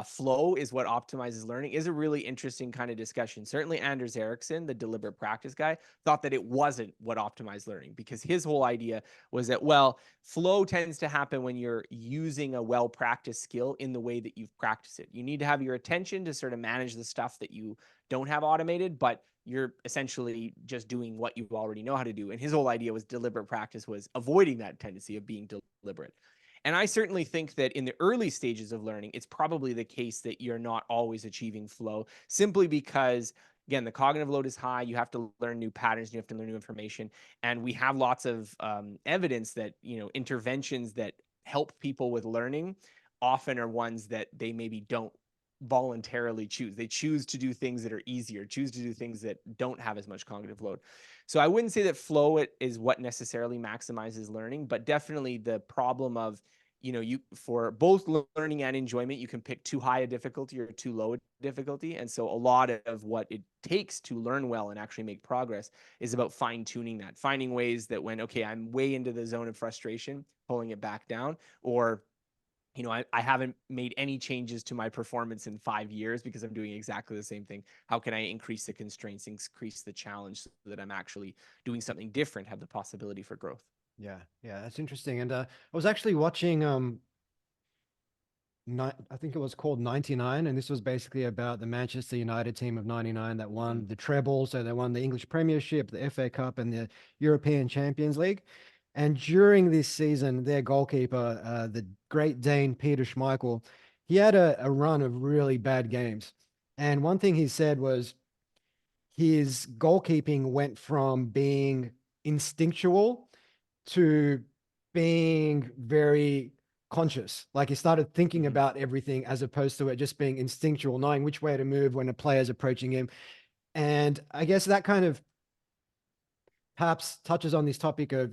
flow is what optimizes learning is a really interesting kind of discussion. Certainly, Anders Ericsson, the deliberate practice guy, thought that it wasn't what optimized learning, because his whole idea was that, well, flow tends to happen when you're using a well practiced skill in the way that you've practiced it. You need to have your attention to sort of manage the stuff that you don't have automated, but you're essentially just doing what you already know how to do. And his whole idea was deliberate practice was avoiding that tendency of being deliberate. And I certainly think that in the early stages of learning, it's probably the case that you're not always achieving flow, simply because, again, the cognitive load is high. You have to learn new patterns, you have to learn new information. And we have lots of evidence that, interventions that help people with learning often are ones that they maybe don't voluntarily choose. They choose to do things that are easier, choose to do things that don't have as much cognitive load. So I wouldn't say that flow is what necessarily maximizes learning, but definitely the problem of, you for both learning and enjoyment, you can pick too high a difficulty or too low a difficulty. And so a lot of what it takes to learn well and actually make progress is about fine tuning that, finding ways that when, okay, I'm way into the zone of frustration, pulling it back down, or I haven't made any changes to my performance in 5 years because I'm doing exactly the same thing. How can I increase the constraints, increase the challenge so that I'm actually doing something different, have the possibility for growth? Yeah, yeah, that's interesting. And I was actually watching I think it was called 99, and this was basically about the Manchester United team of 99 that Mm-hmm. won the treble. So they won the English Premiership, the FA Cup, and the European Champions League. And during this season, their goalkeeper, the Great Dane Peter Schmeichel, he had a run of really bad games. And one thing he said was his goalkeeping went from being instinctual to being very conscious. Like he started thinking Mm-hmm. about everything as opposed to it just being instinctual, knowing which way to move when a player's approaching him. And I guess that kind of perhaps touches on this topic of,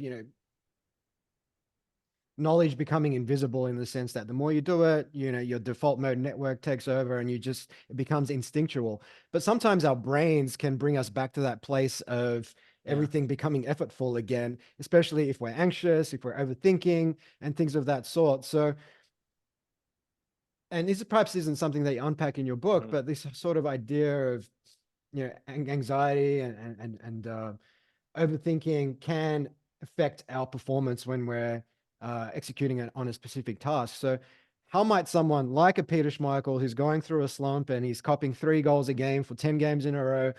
knowledge becoming invisible in the sense that the more you do it, your default mode network takes over and it becomes instinctual. But sometimes our brains can bring us back to that place of Yeah. everything becoming effortful again, especially if we're anxious, if we're overthinking, and things of that sort. So, and this perhaps isn't something that you unpack in your book, Mm-hmm. but this sort of idea of, anxiety and overthinking can affect our performance when we're executing on a specific task. So, how might someone like a Peter Schmeichel, who's going through a slump and he's copping 3 goals a game for 10 games in a row,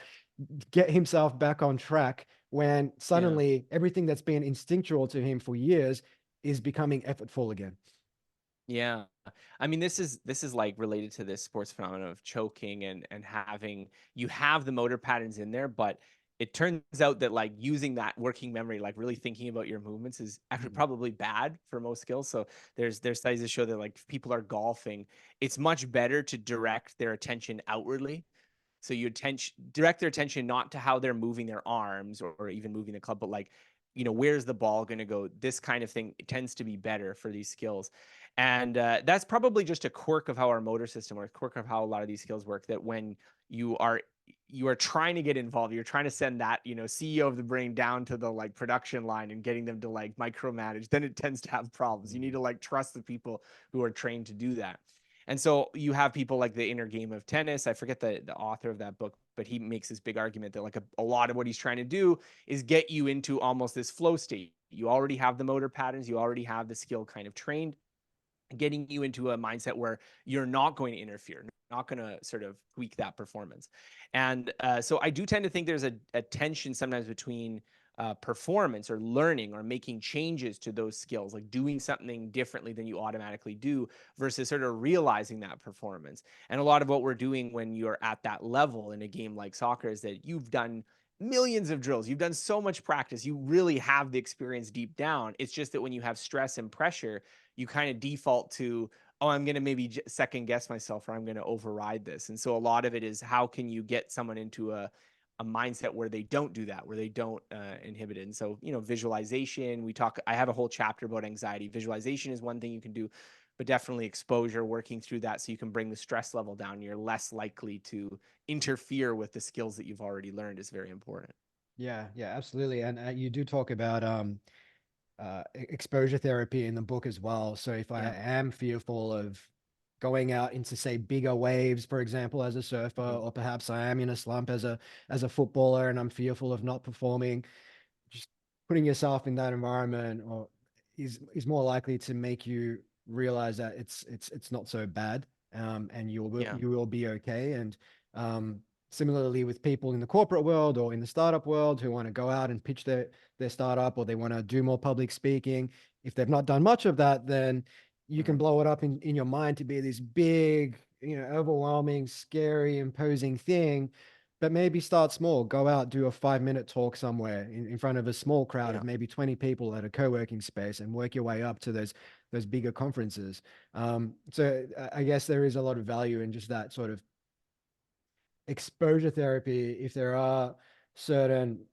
get himself back on track when Yeah. suddenly everything that's been instinctual to him for years is becoming effortful again? Yeah. I mean, this is like related to this sports phenomenon of choking and having, you have the motor patterns in there, but it turns out that like using that working memory, like really thinking about your movements, is actually Mm, probably bad for most skills. So there's studies that show that, like, if people are golfing, it's much better to direct their attention outwardly. So you direct their attention not to how they're moving their arms or even moving the club, but like where's the ball going to go? This kind of thing tends to be better for these skills. And that's probably just a quirk of how our motor system works, quirk of how a lot of these skills work, that when you are trying to get involved, you're trying to send that, CEO of the brain down to the like production line and getting them to like micromanage, then it tends to have problems. You need to like trust the people who are trained to do that. And so you have people like The Inner Game of Tennis. I forget the author of that book, but he makes this big argument that like a lot of what he's trying to do is get you into almost this flow state. You already have the motor patterns, you already have the skill kind of trained, getting you into a mindset where you're not going to interfere, not going to sort of tweak that performance. And so I do tend to think there's a tension sometimes between performance or learning or making changes to those skills, like doing something differently than you automatically do versus sort of realizing that performance. And a lot of what we're doing when you're at that level in a game like soccer is that you've done millions of drills, you've done so much practice, you really have the experience deep down. It's just that when you have stress and pressure, you kind of default to, oh, I'm going to maybe second guess myself, or I'm going to override this. And so a lot of it is, how can you get someone into a mindset where they don't do that, where they don't inhibit it. And so, visualization, I have a whole chapter about anxiety. Visualization is one thing you can do, but definitely exposure, working through that so you can bring the stress level down. You're less likely to interfere with the skills that you've already learned is very important. Yeah, yeah, absolutely. And you do talk about exposure therapy in the book as well. So if I Yeah. am fearful of going out into, say, bigger waves, for example, as a surfer, Mhm. or perhaps I am in a slump as a footballer and I'm fearful of not performing, just putting yourself in that environment or is more likely to make you realize that it's not so bad, and Yeah. you will be okay. And similarly with people in the corporate world or in the startup world who want to go out and pitch their startup, or they want to do more public speaking, if they've not done much of that, then you can Mhm. blow it up in your mind to be this big, overwhelming, scary, imposing thing. But maybe start small, go out, do a 5-minute talk somewhere in front of a small crowd Yeah. of maybe 20 people at a co-working space, and work your way up to those bigger conferences. So I guess there is a lot of value in just that sort of exposure therapy if there are certain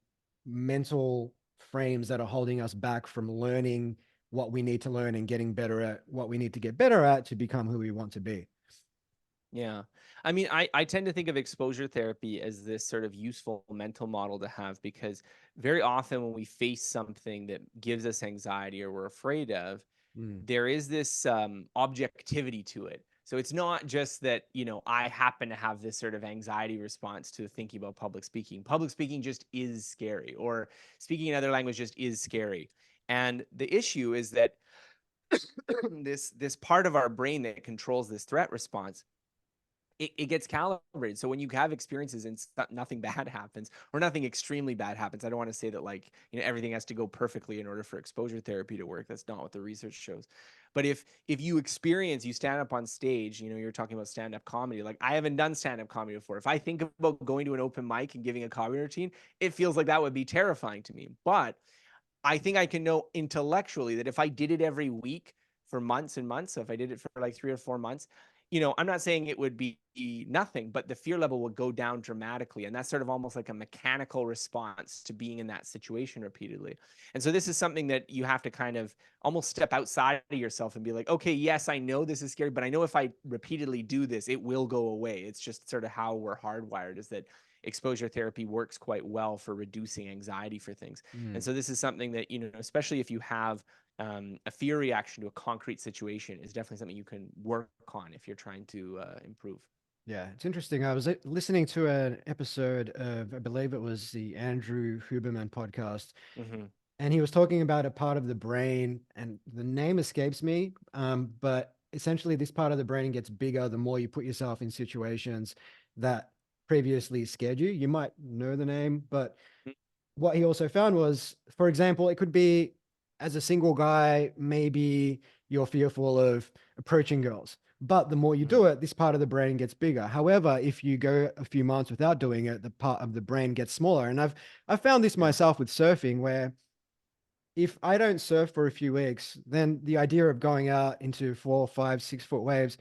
mental frames that are holding us back from learning what we need to learn and getting better at what we need to get better at to become who we want to be. Yeah. I mean, I tend to think of exposure therapy as this sort of useful mental model to have, because very often when we face something that gives us anxiety or we're afraid of, Mm, there is this objectivity to it. So it's not just that, I happen to have this sort of anxiety response to thinking about public speaking. Public speaking just is scary, or speaking another language just is scary. And the issue is that this part of our brain that controls this threat response, it gets calibrated. So when you have experiences and nothing bad happens, or nothing extremely bad happens, I don't want to say that like, everything has to go perfectly in order for exposure therapy to work. That's not what the research shows. But if you stand up on stage, you're talking about stand-up comedy. Like, I haven't done stand-up comedy before. If I think about going to an open mic and giving a comedy routine, it feels like that would be terrifying to me. But I think I can know intellectually that if I did it every week for months and months, so if I did it for like 3 or 4 months, I'm not saying it would be nothing, but the fear level would go down dramatically. And that's sort of almost like a mechanical response to being in that situation repeatedly. And so this is something that you have to kind of almost step outside of yourself and be like, okay, yes, I know this is scary, but I know if I repeatedly do this, it will go away. It's just sort of how we're hardwired, is that exposure therapy works quite well for reducing anxiety for things. And mm. so this is something that, especially if you have a fear reaction to a concrete situation, is definitely something you can work on if you're trying to improve. Yeah, it's interesting. I was listening to an episode of, I believe it was the Andrew Huberman podcast, Mm-hmm. and he was talking about a part of the brain, and the name escapes me. But essentially, this part of the brain gets bigger the more you put yourself in situations that previously scared you. You might know the name, but what he also found was, for example, it could be, as a single guy, maybe you're fearful of approaching girls. But the more you Mm-hmm. do it, this part of the brain gets bigger. However, if you go a few months without doing it, the part of the brain gets smaller. And I've found this Yeah. myself with surfing, where if I don't surf for a few weeks, then the idea of going out into 4, 5, 6 foot waves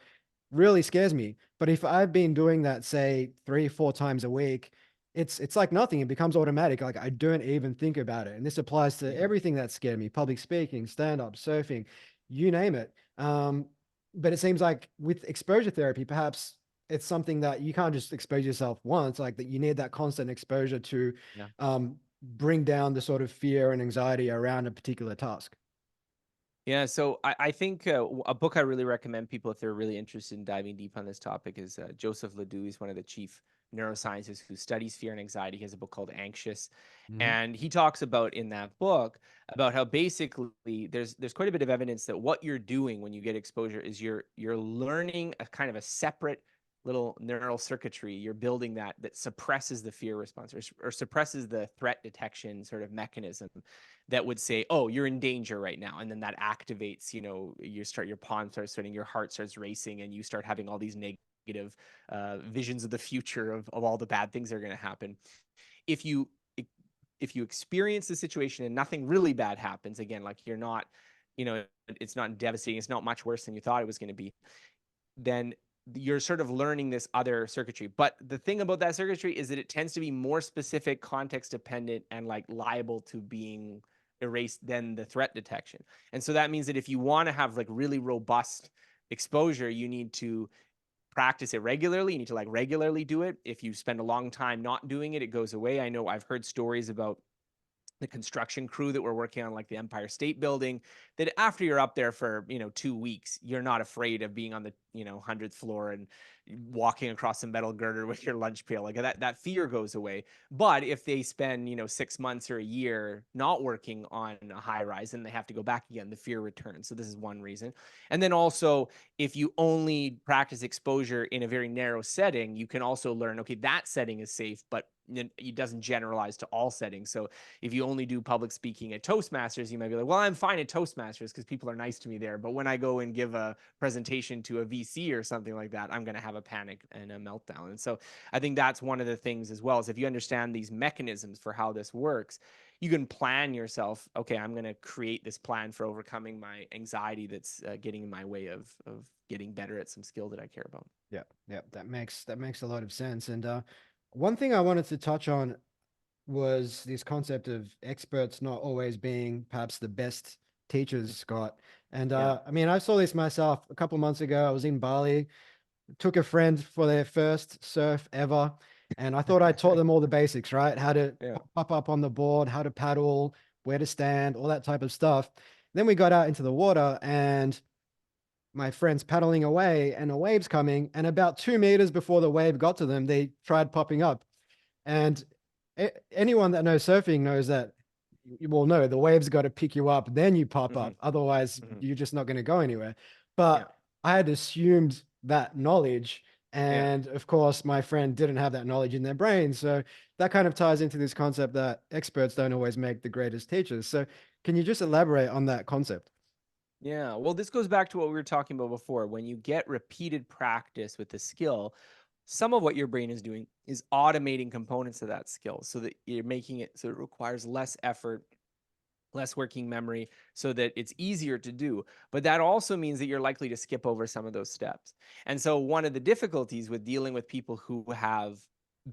really scares me. But if I've been doing that, say, 3, 4 times a week, it's like nothing. It becomes automatic. Like I don't even think about it. And this applies to Yeah. everything that scared me: public speaking, stand-up, surfing, you name it. But it seems like with exposure therapy, perhaps it's something that you can't just expose yourself once, like that you need that constant exposure to Yeah. bring down the sort of fear and anxiety around a particular task. Yeah, so I think a book I really recommend people if they're really interested in diving deep on this topic is Joseph Ledoux. He's one of the chief neuroscientists who studies fear and anxiety. He has a book called Anxious, Mhm. and he talks about in that book about how basically there's quite a bit of evidence that what you're doing when you get exposure is you're learning a kind of a separate little neural circuitry. You're building that suppresses the fear response or suppresses the threat detection sort of mechanism that would say, "Oh, you're in danger right now," and then that activates. Your palm starts sweating, your heart starts racing, and you start having all these negative visions of the future of all the bad things that are going to happen. If you if you experience the situation and nothing really bad happens, again, like you're not, it's not devastating, it's not much worse than you thought it was going to be, then you're sort of learning this other circuitry. But the thing about that circuitry is that it tends to be more specific, context dependent, and like liable to being erased than the threat detection. And so that means that if you want to have like really robust exposure, you need to practice it regularly. You need to like regularly do it. If you spend a long time not doing it, it goes away. I know I've heard stories about the construction crew that were working on like the Empire State Building, that after you're up there for 2 weeks, you're not afraid of being on the 100th floor and walking across a metal girder with your lunch pail. Like that fear goes away. But if they spend 6 months or a year not working on a high rise and they have to go back again, the fear returns. So this is one reason. And then also, if you only practice exposure in a very narrow setting, you can also learn, okay, that setting is safe, but it doesn't generalize to all settings. So if you only do public speaking at Toastmasters, you might be like, well, I'm fine at Toastmasters because people are nice to me there. But when I go and give a presentation to a VC or something like that, I'm going to have a panic and a meltdown. And so I think that's one of the things as well, is if you understand these mechanisms for how this works, you can plan yourself. Okay, I'm going to create this plan for overcoming my anxiety that's getting in my way of getting better at some skill that I care about. Yeah, yeah, that makes a lot of sense. And one thing I wanted to touch on was this concept of experts not always being perhaps the best teachers, Scott. And Yeah. I mean, I saw this myself a couple months ago. I was in Bali, took a friend for their first surf ever, and I thought I taught them all the basics, right? How to Yeah. pop up on the board, how to paddle, where to stand, all that type of stuff. Then we got out into the water, and my friends paddling away, and a wave's coming, and about 2 meters before the wave got to them, they tried popping up. And anyone that knows surfing knows that you will know the waves got to pick you up, then you pop Hmm. up. Otherwise, Hmm. you're just not going to go anywhere. Yeah. But I had assumed that knowledge. Yeah. And of course, my friend didn't have that knowledge in their brain. So that kind of ties into this concept that experts don't always make the greatest teachers. So can you just elaborate on that concept? Yeah. Well, this goes back to what we were talking about before. When you get repeated practice with the skill, some of what your brain is doing is automating components of that skill so that you're making it so it requires less effort, less working memory, so that it's easier to do. But that also means that you're likely to skip over some of those steps. And so, one of the difficulties with dealing with people who have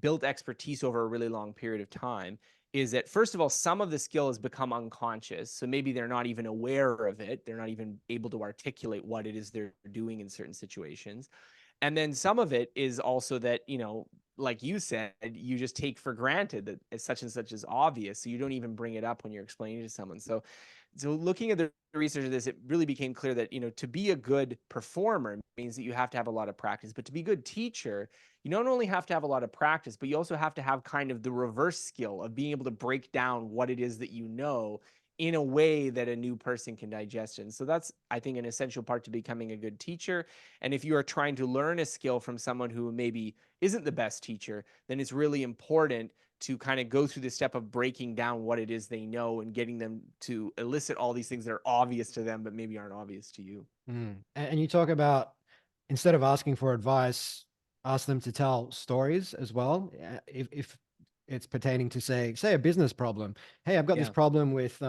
built expertise over a really long period of time is that, first of all, some of the skill has become unconscious. So maybe they're not even aware of it. They're not even able to articulate what it is they're doing in certain situations. And then some of it is also that, like you said, you just take for granted that such and such is obvious. So you don't even bring it up when you're explaining to someone. So looking at the research of this, it really became clear that, to be a good performer means that you have to have a lot of practice. But to be a good teacher, you don't only have to have a lot of practice, but you also have to have kind of the reverse skill of being able to break down what it is that you know in a way that a new person can digest it. And so that's, I think, an essential part to becoming a good teacher. And if you are trying to learn a skill from someone who maybe isn't the best teacher, then it's really important to kind of go through the step of breaking down what it is they know and getting them to elicit all these things that are obvious to them, but maybe aren't obvious to you. Mm. And you talk about, instead of asking for advice, ask them to tell stories as well. If it's pertaining to say a business problem. Hey, I've got this Yeah. problem with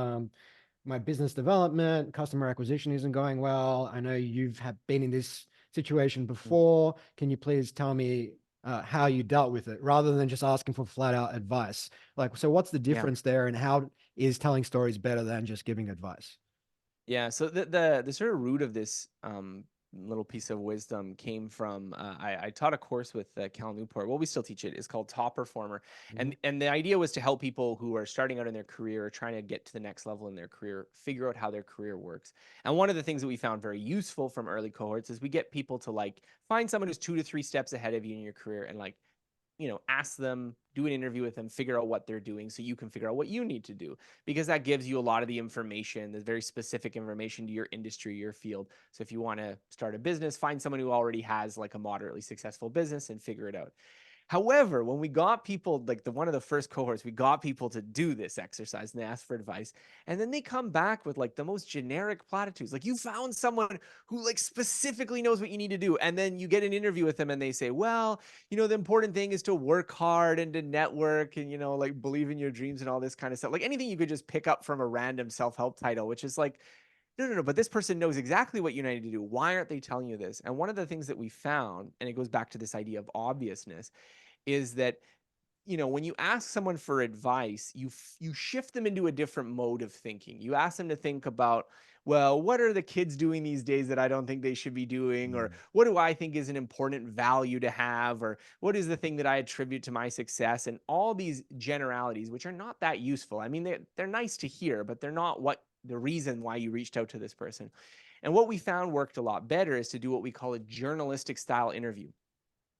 my business development, customer acquisition isn't going well. I know you've been in this situation Mhm. before. Can you please tell me how you dealt with it rather than just asking for flat out advice. Like, so what's the Yeah. difference there, and how is telling stories better than just giving advice? Yeah, so the sort of root of this little piece of wisdom came from I taught a course with Cal Newport. Well, we still teach it. It's called Top Performer, Mhm. and the idea was to help people who are starting out in their career or trying to get to the next level in their career figure out how their career works. And one of the things that we found very useful from early cohorts is we get people to like find someone who's 2 to 3 steps ahead of you in your career and like ask them, do an interview with them, figure out what they're doing so you can figure out what you need to do because that gives you a lot of the information, the very specific information to your industry, your field. So if you want to start a business, find someone who already has like a moderately successful business and figure it out. However, when we got people like the one of the first cohorts, we got people to do this exercise and they asked for advice. And then they come back with like the most generic platitudes. Like you found someone who like specifically knows what you need to do. And then you get an interview with them and they say, well, the important thing is to work hard and to network and, like believe in your dreams and all this kind of stuff. Like anything you could just pick up from a random self-help title, which is like, no, no, no, but this person knows exactly what you need to do. Why aren't they telling you this? And one of the things that we found, and it goes back to this idea of obviousness, is that when you ask someone for advice, you shift them into a different mode of thinking. You ask them to think about, well, what are the kids doing these days that I don't think they should be doing, or Mm. what do I think is an important value to have, or what is the thing that I attribute to my success, and all these generalities which are not that useful. I mean, they're nice to hear, but they're not what the reason why you reached out to this person. And what we found worked a lot better is to do what we call a journalistic style interview.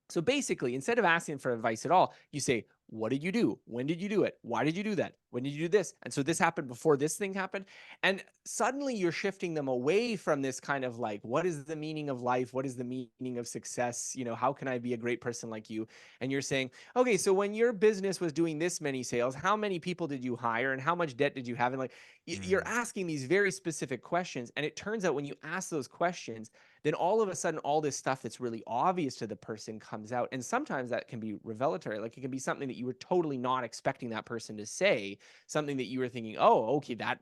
So basically, instead of asking for advice at all, you say, what did you do? When did you do it? Why did you do that? When did you do this? And so this happened before this thing happened. And suddenly you're shifting them away from this kind of like, what is the meaning of life? What is the meaning of success? How can I be a great person like you? And you're saying, okay, so when your business was doing this many sales, how many people did you hire and how much debt did you have? And like, you're Mm. asking these very specific questions. And it turns out when you ask those questions, then all of a sudden all this stuff that's really obvious to the person comes out, and sometimes that can be revelatory. Like it can be something that you were totally not expecting that person to say, something that you were thinking, oh, okay, that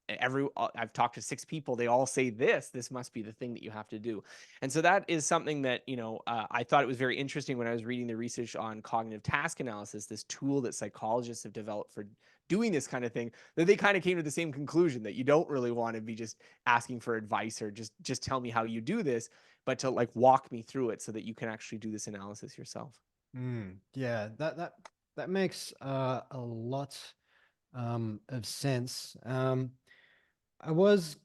I've talked to 6 people, they all say this must be the thing that you have to do. And so that is something that I thought it was very interesting when I was reading the research on cognitive task analysis, this tool that psychologists have developed for doing this kind of thing, that they kind of came to the same conclusion that you don't really want to be just asking for advice or just tell me how you do this, but to like walk me through it so that you can actually do this analysis yourself. Yeah, that makes a lot of sense. I was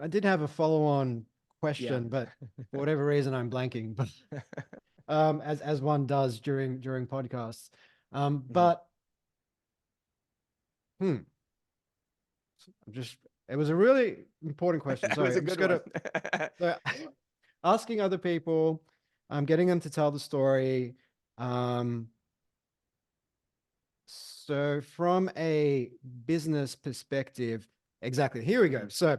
I did have a follow-on Yeah. question, but for whatever reason I'm blanking. But as one does during podcasts. Mhm. But hmm, I'm just it was a really important question. It Sorry, was a I'm just good one. gonna so, asking other people, getting them to tell the story. Um, so from a business perspective, exactly. Here we go. Mhm. So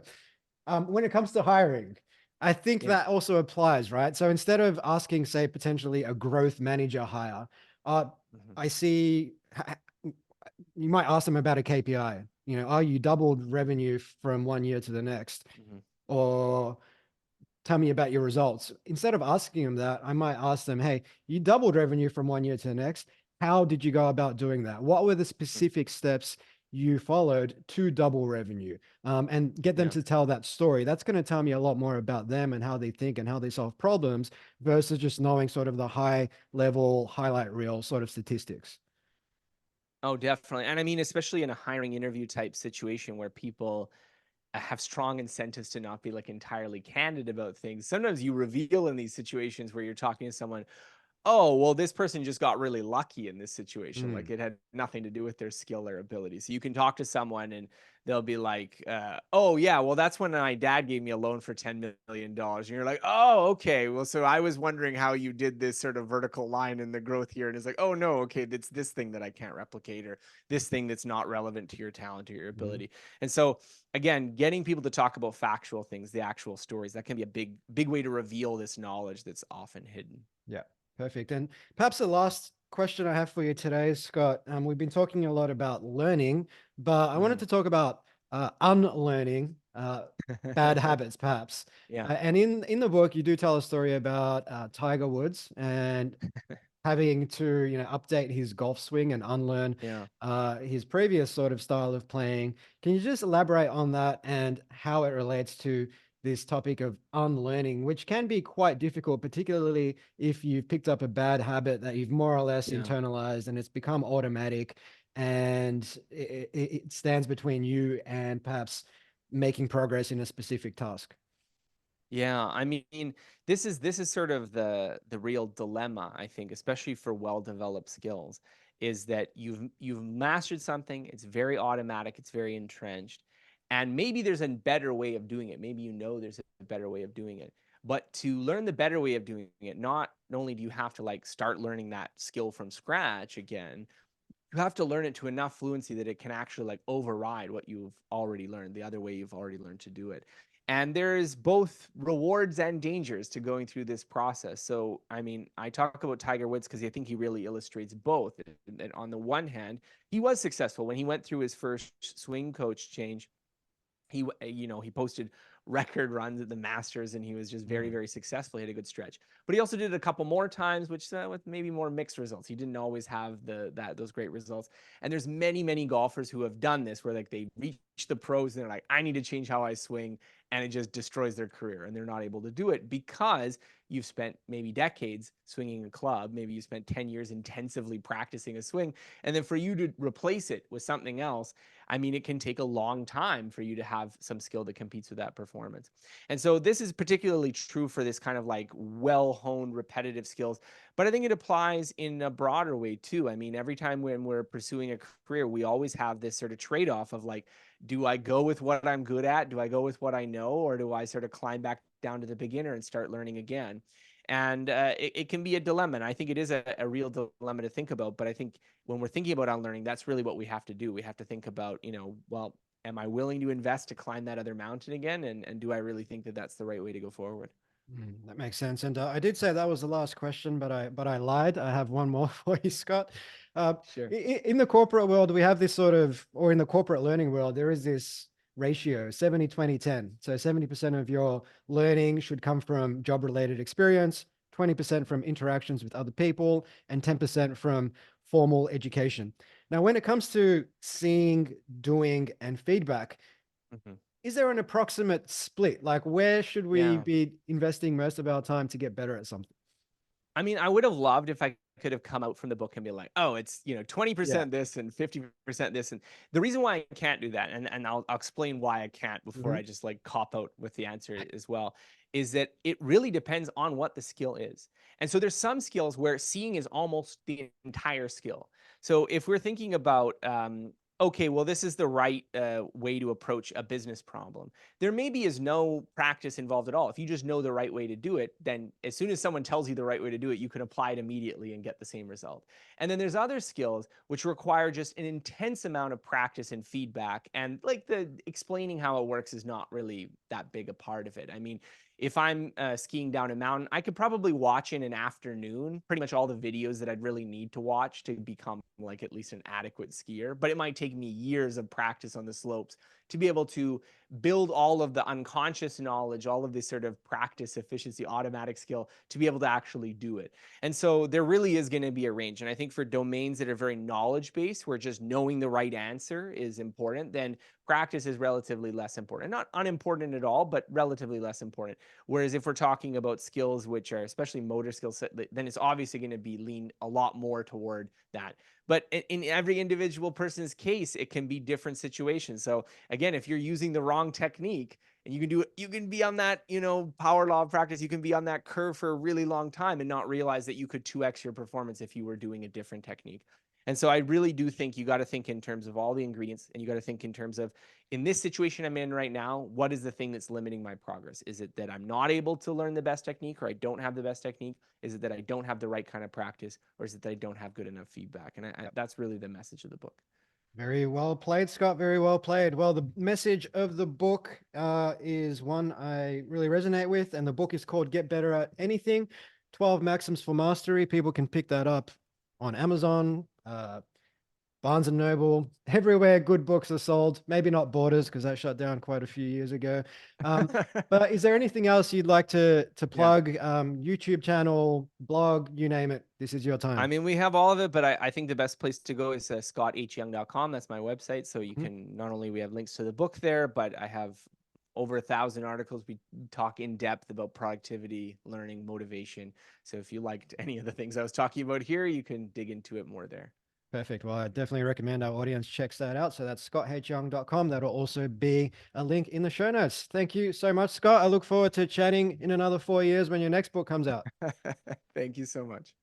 when it comes to hiring, I think Yeah. that also applies, right? So instead of asking, say, potentially a growth manager hire, uh, Mhm. I see you might ask them about a KPI. Are you doubled revenue from one year to the next? Mhm. Or tell me about your results. Instead of asking them that, I might ask them, hey, you doubled revenue from one year to the next. How did you go about doing that? What were the Mhm. specific steps you followed to double revenue? And get them Yeah. to tell that story. That's going to tell me a lot more about them and how they think and how they solve problems versus just knowing sort of the high level highlight reel sort of statistics. Oh, definitely. And I mean, especially in a hiring interview type situation where people have strong incentives to not be like entirely candid about things. Sometimes you reveal in these situations where you're talking to someone, oh, well, this person just got really lucky in this situation. Like Mm, it had nothing to do with their skill or ability. So you can talk to someone and they'll be like, oh, yeah, well, that's when my dad gave me a loan for $10 million. And you're like, oh, okay. Well, so I was wondering how you did this sort of vertical line in the growth here. And it's like, oh, no, okay, it's this thing that I can't replicate or this thing that's not relevant to your talent or your mhm. ability. And so, again, getting people to talk about factual things, the actual stories, that can be a big way to reveal this knowledge that's often hidden. Yeah, perfect. And perhaps the last question I have for you today, Scott, we've been talking a lot about learning, but I wanted Mhm. to talk about unlearning bad habits, perhaps. Yeah. And in the book, you do tell a story about Tiger Woods, and having to, update his golf swing and unlearn Yeah. his previous sort of style of playing. Can you just elaborate on that and how it relates to this topic of unlearning, which can be quite difficult, particularly if you've picked up a bad habit that you've more or less Yeah. internalized and it's become automatic, and it stands between you and perhaps making progress in a specific task? Yeah, I mean, this is sort of the real dilemma, I think, especially for well-developed skills, is that you've mastered something, it's very automatic, it's very entrenched, and maybe there's a better way of doing it. Maybe you know there's a better way of doing it. But to learn the better way of doing it, not only do you have to like start learning that skill from scratch again, you have to learn it to enough fluency that it can actually like override what you've already learned, the other way you've already learned to do it. And there's both rewards and dangers to going through this process. So, I mean, I talk about Tiger Woods because I think he really illustrates both. And on the one hand, he was successful when he went through his first swing coach change. He posted record runs at the Masters, and he was just very, Mm. very successful. He had a good stretch, but he also did it a couple more times, which with maybe more mixed results. He didn't always have those great results. And there's many, many golfers who have done this, where like they reach the pros and they're like, I need to change how I swing, and it just destroys their career, and they're not able to do it because you've spent maybe decades swinging a club. Maybe you spent 10 years intensively practicing a swing, and then for you to replace it with something else, I mean, it can take a long time for you to have some skill that competes with that performance. And so this is particularly true for this kind of like well-honed repetitive skills, but I think it applies in a broader way too. I mean, every time when we're pursuing a career, we always have this sort of trade-off of like, do I go with what I'm good at? Do I go with what I know? Or do I sort of climb back down to the beginner and start learning again? And it can be a dilemma. And I think it is a real dilemma to think about. But I think when we're thinking about unlearning, that's really what we have to do. We have to think about, well, am I willing to invest to climb that other mountain again? And do I really think that that's the right way to go forward? That makes sense. And I did say that was the last question, but I lied. I have one more for you, Scott. Sure. In the corporate world, we have this sort of, or in the corporate learning world, there is this ratio 70, 20, 10. So 70% of your learning should come from job related experience, 20% from interactions with other people, and 10% from formal education. Now, when it comes to seeing, doing, and feedback, Mhm. is there an approximate split? Like, where should we Yeah. be investing most of our time to get better at something? I mean, I would have loved if I could have come out from the book and be like, oh, it's, Yeah. 20% this and 50% this. And the reason why I can't do that, and I'll explain why I can't before Mhm. I just like cop out with the answer as well, is that it really depends on what the skill is. And so there's some skills where seeing is almost the entire skill. So if we're thinking about, okay, well, this is the right way to approach a business problem, there maybe is no practice involved at all. If you just know the right way to do it, then as soon as someone tells you the right way to do it, you can apply it immediately and get the same result. And then there's other skills which require just an intense amount of practice and feedback. And like the explaining how it works is not really that big a part of it. I mean, if I'm skiing down a mountain, I could probably watch in an afternoon pretty much all the videos that I'd really need to watch to become like at least an adequate skier. But it might take me years of practice on the slopes to be able to build all of the unconscious knowledge, all of this sort of practice, efficiency, automatic skill to be able to actually do it. And so there really is going to be a range. And I think for domains that are very knowledge based, where just knowing the right answer is important, then practice is relatively less important. Not unimportant at all, but relatively less important. Whereas if we're talking about skills which are especially motor skills, then it's obviously going to be leaned a lot more toward that. But in every individual person's case, it can be different situations. So again, if you're using the wrong technique, and you can be on that, power law of practice, you can be on that curve for a really long time and not realize that you could 2x your performance if you were doing a different technique. And so I really do think you got to think in terms of all the ingredients, and you got to think in terms of, in this situation I'm in right now, what is the thing that's limiting my progress? Is it that I'm not able to learn the best technique, or I don't have the best technique? Is it that I don't have the right kind of practice, or is it that I don't have good enough feedback? And that's really the message of the book. Very well played, Scott. Very well played. Well, the message of the book is one I really resonate with, and the book is called Get Better at Anything 12 Maxims for Mastery. People can pick that up on Amazon. Barnes and Noble, everywhere good books are sold. Maybe not Borders because that shut down quite a few years ago. But is there anything else you'd like to Yeah. plug? YouTube channel, blog, you name it. This is your I time. mean, we have all of it, but I think the best place to go is scotthyoung.com. That's my website. So you Mhm. can not only we have links to the book there, but I have over 1,000 articles. We talk in depth about productivity, learning, motivation. So if you liked any of the things I was talking about here, you can dig into it more there. Perfect. Well, I definitely recommend our audience checks that out. So that's scotthyoung.com. That'll also be a link in the show notes. Thank you so much, Scott. I look forward to chatting in another 4 years when your next book comes out. Thank you so much.